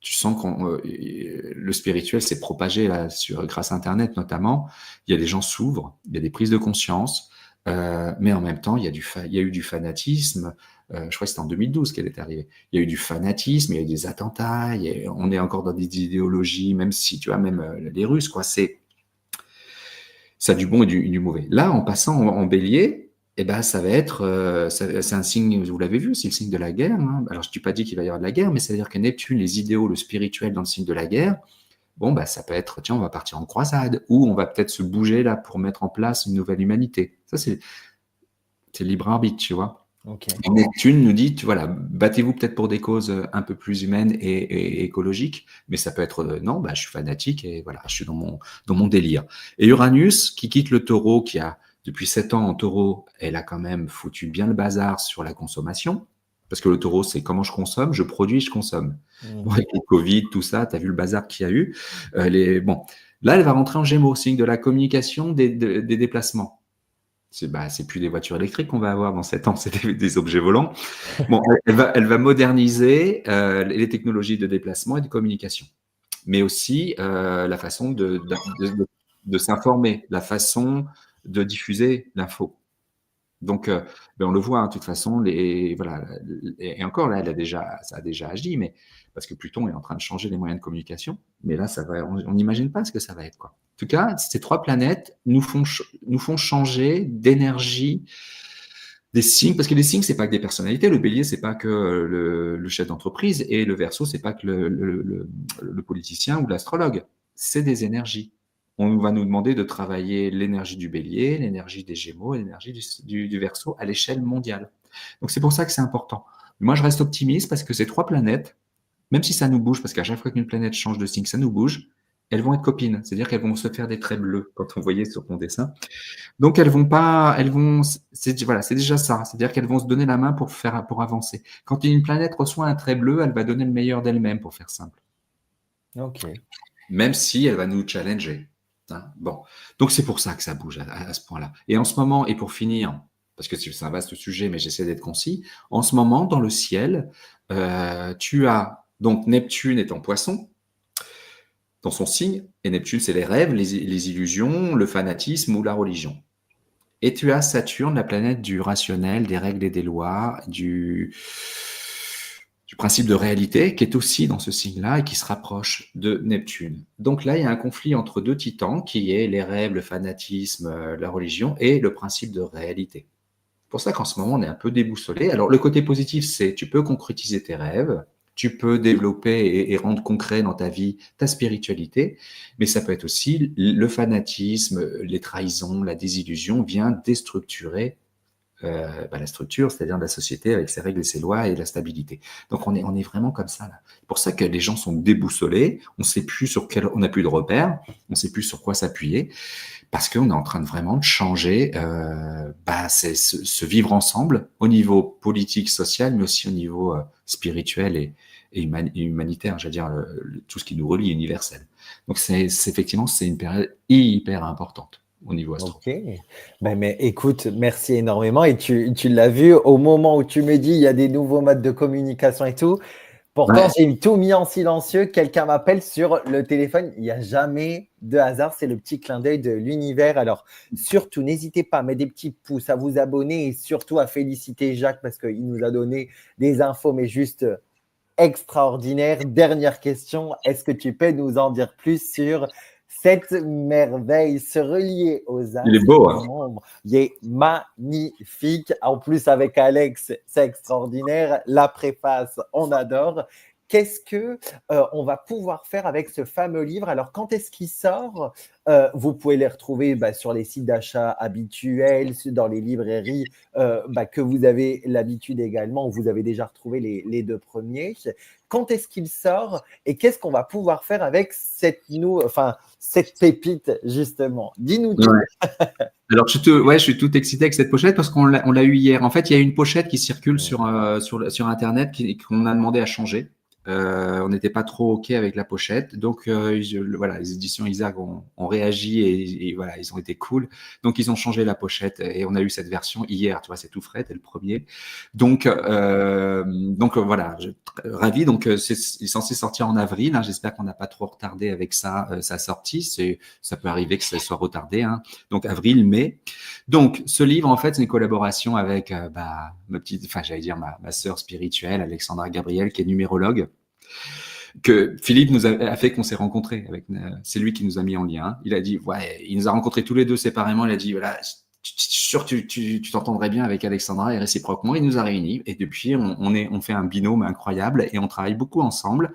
tu sens que le spirituel s'est propagé là, grâce à Internet notamment. Il y a des gens s'ouvrent, il y a des prises de conscience, mais en même temps, il y a eu du fanatisme. Je crois que c'était en 2012 qu'elle est arrivée. Il y a eu du fanatisme, il y a eu des attentats, on est encore dans des idéologies, même si, tu vois, même les Russes, quoi. Ça a du bon et du mauvais. Là, en passant en Bélier, eh ben, ça va être, c'est un signe, vous l'avez vu, c'est le signe de la guerre. Hein. Alors, je ne t'ai pas dit qu'il va y avoir de la guerre, mais ça veut dire que Neptune, les idéaux, le spirituel dans le signe de la guerre, Bon, bah, ça peut être, tiens, on va partir en croisade, ou on va peut-être se bouger là pour mettre en place une nouvelle humanité. Ça, c'est libre arbitre, tu vois. Ok. Et Neptune nous dit, voilà, battez-vous peut-être pour des causes un peu plus humaines et écologiques, mais ça peut être, non, bah, je suis fanatique et voilà, je suis dans mon délire. Et Uranus, qui quitte le taureau, qui a, depuis 7 ans en taureau, elle a quand même foutu bien le bazar sur la consommation. Parce que le taureau, c'est comment je consomme, je produis, je consomme. Bon, avec le Covid, tout ça, tu as vu le bazar qu'il y a eu. Bon. Là, elle va rentrer en Gémeaux, signe de la communication, des déplacements. C'est plus des voitures électriques qu'on va avoir dans 7 ans, c'est des objets volants. Bon, elle va moderniser les technologies de déplacement et de communication, mais aussi la façon de s'informer, la façon de diffuser l'info. Donc, ben on le voit, hein, de toute façon, voilà, et encore là, ça a déjà agi, mais parce que Pluton est en train de changer les moyens de communication, mais là, on n'imagine pas ce que ça va être, quoi. En tout cas, ces 3 planètes nous font changer d'énergie des signes, parce que les signes, c'est pas que des personnalités. Le bélier, c'est pas que le chef d'entreprise, et le verso, c'est pas que le politicien ou l'astrologue. C'est des énergies. On va nous demander de travailler l'énergie du bélier, l'énergie des gémeaux, l'énergie du verso à l'échelle mondiale. Donc c'est pour ça que c'est important. Moi, je reste optimiste parce que ces 3 planètes, même si ça nous bouge, parce qu'à chaque fois qu'une planète change de signe, ça nous bouge, elles vont être copines. C'est-à-dire qu'elles vont se faire des traits bleus, quand on voyait sur mon dessin. Donc voilà, c'est déjà ça. C'est-à-dire qu'elles vont se donner la main pour avancer. Quand une planète reçoit un trait bleu, elle va donner le meilleur d'elle-même, pour faire simple. Ok. Même si elle va nous challenger. Hein. Bon. Donc c'est pour ça que ça bouge à ce point-là. Et en ce moment, et pour finir, parce que c'est un vaste sujet, mais j'essaie d'être concis, en ce moment, dans le ciel, tu as, donc Neptune est en Poisson, dans son signe, et Neptune, c'est les rêves, les illusions, le fanatisme ou la religion. Et tu as Saturne, la planète du rationnel, des règles et des lois, du principe de réalité, qui est aussi dans ce signe-là et qui se rapproche de Neptune. Donc là, il y a un conflit entre 2 titans, qui est les rêves, le fanatisme, la religion, et le principe de réalité. C'est pour ça qu'en ce moment, on est un peu déboussolé. Alors, le côté positif, c'est tu peux concrétiser tes rêves, tu peux développer et rendre concret dans ta vie ta spiritualité, mais ça peut être aussi le fanatisme, les trahisons, la désillusion vient déstructurer la structure, c'est-à-dire la société avec ses règles et ses lois et la stabilité. Donc on est vraiment comme ça là. C'est pour ça que les gens sont déboussolés, on sait plus on n'a plus de repères, on sait plus sur quoi s'appuyer, parce qu'on est en train de vraiment de changer c'est ce vivre ensemble au niveau politique, social, mais aussi au niveau spirituel et humanitaire, j'allais dire tout ce qui nous relie, universel. Donc effectivement, c'est une période hyper importante au niveau astro. Ok. Ben, mais écoute, merci énormément. Et tu l'as vu, au moment où tu me dis il y a des nouveaux modes de communication et tout, pourtant Ouais. j'ai tout mis en silencieux. Quelqu'un m'appelle sur le téléphone. Il n'y a jamais de hasard. C'est le petit clin d'œil de l'univers. Alors, surtout, n'hésitez pas à mettre des petits pouces, à vous abonner et surtout à féliciter Jacques parce qu'il nous a donné des infos, mais juste extraordinaires. Dernière question. Est-ce que tu peux nous en dire plus sur cette merveille, se relier aux Il est astres beau, du hein. nombre? Il est magnifique. En plus, avec Alex, c'est extraordinaire. La préface, on adore. Qu'est-ce que on va pouvoir faire avec ce fameux livre? Alors, quand est-ce qu'il sort? Vous pouvez les retrouver sur les sites d'achat habituels, dans les librairies que vous avez l'habitude également, où vous avez déjà retrouvé les 2 premiers. Quand est-ce qu'il sort et qu'est-ce qu'on va pouvoir faire avec cette pépite, justement? Dis-nous tout. Ouais. Alors, je suis tout excité avec cette pochette parce qu'on l'a eu hier. En fait, il y a une pochette qui circule sur Internet qu'on a demandé à changer. On n'était pas trop OK avec la pochette. Donc, voilà, les éditions Isaac ont réagi et voilà, ils ont été cool. Donc, ils ont changé la pochette et on a eu cette version hier. Tu vois, c'est tout frais, c'est le premier. Donc voilà, ravi. Donc, il est censé sortir en avril. Hein. J'espère qu'on n'a pas trop retardé avec sa sortie. Ça peut arriver que ça soit retardé. Hein. Donc, avril, mai. Donc, ce livre, en fait, c'est une collaboration avec j'allais dire ma sœur spirituelle, Alexandra Gabriel, qui est numérologue, que Philippe a fait qu'on s'est rencontrés. C'est lui qui nous a mis en lien. Il a dit, ouais, il nous a rencontrés tous les 2 séparément. Il a dit, voilà, je suis sûr que tu t'entendrais bien avec Alexandra, et réciproquement, il nous a réunis. Et depuis, on fait un binôme incroyable et on travaille beaucoup ensemble.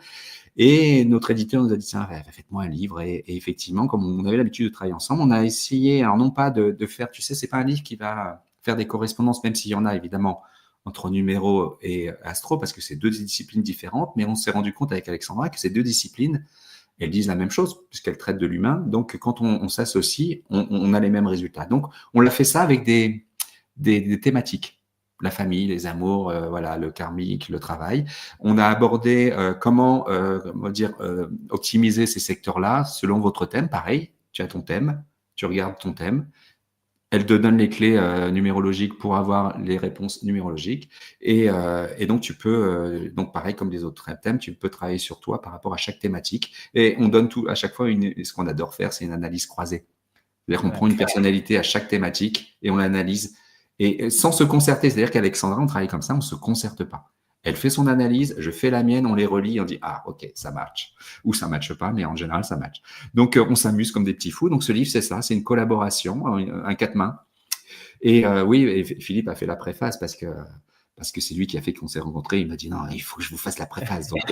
Et notre éditeur nous a dit, tiens, faites-moi un livre. Et effectivement, comme on avait l'habitude de travailler ensemble, on a essayé, alors non pas de faire, tu sais, c'est pas un livre qui va faire des correspondances, même s'il y en a évidemment entre numéro et astro, parce que c'est deux disciplines différentes, mais on s'est rendu compte avec Alexandra que ces deux disciplines, elles disent la même chose, puisqu'elles traitent de l'humain. Donc, quand on s'associe, on a les mêmes résultats. Donc, on l'a fait ça avec des thématiques. La famille, les amours, voilà, le karmique, le travail. On a abordé comment optimiser ces secteurs-là selon votre thème. Pareil, tu as ton thème, tu regardes ton thème. Elle te donne les clés numérologiques pour avoir les réponses numérologiques. Et donc, tu peux, donc pareil comme les autres thèmes, tu peux travailler sur toi par rapport à chaque thématique. Et on donne tout à chaque fois, ce qu'on adore faire, c'est une analyse croisée. C'est-à-dire qu'on prend une personnalité à chaque thématique et on l'analyse. Et sans se concerter, c'est-à-dire qu'Alexandra, on travaille comme ça, on ne se concerte pas. Elle fait son analyse, je fais la mienne, on les relie, on dit ah ok, ça match. Ou ça matche pas, mais en général, ça match. Donc, on s'amuse comme des petits fous. Donc, ce livre, c'est ça, c'est une collaboration, un quatre mains. Et oui, et Philippe a fait la préface parce que c'est lui qui a fait qu'on s'est rencontrés. Il m'a dit non, il faut que je vous fasse la préface. Donc,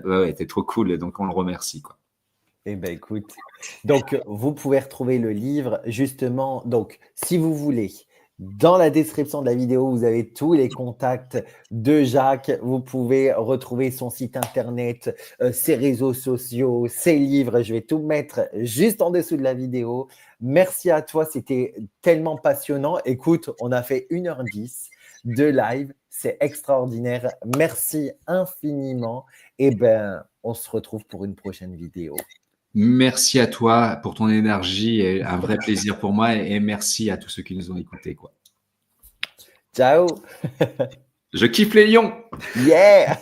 ouais, c'était trop cool. Donc, on le remercie, quoi. Eh ben écoute, donc vous pouvez retrouver le livre justement, donc si vous voulez, dans la description de la vidéo, vous avez tous les contacts de Jacques, vous pouvez retrouver son site internet, ses réseaux sociaux, ses livres, je vais tout mettre juste en dessous de la vidéo. Merci à toi, c'était tellement passionnant. Écoute, on a fait 1h10 de live, c'est extraordinaire. Merci infiniment. Et ben, on se retrouve pour une prochaine vidéo. Merci à toi pour ton énergie et un vrai plaisir pour moi et merci à tous ceux qui nous ont écoutés, quoi. Ciao. Je kiffe les lions. Yeah.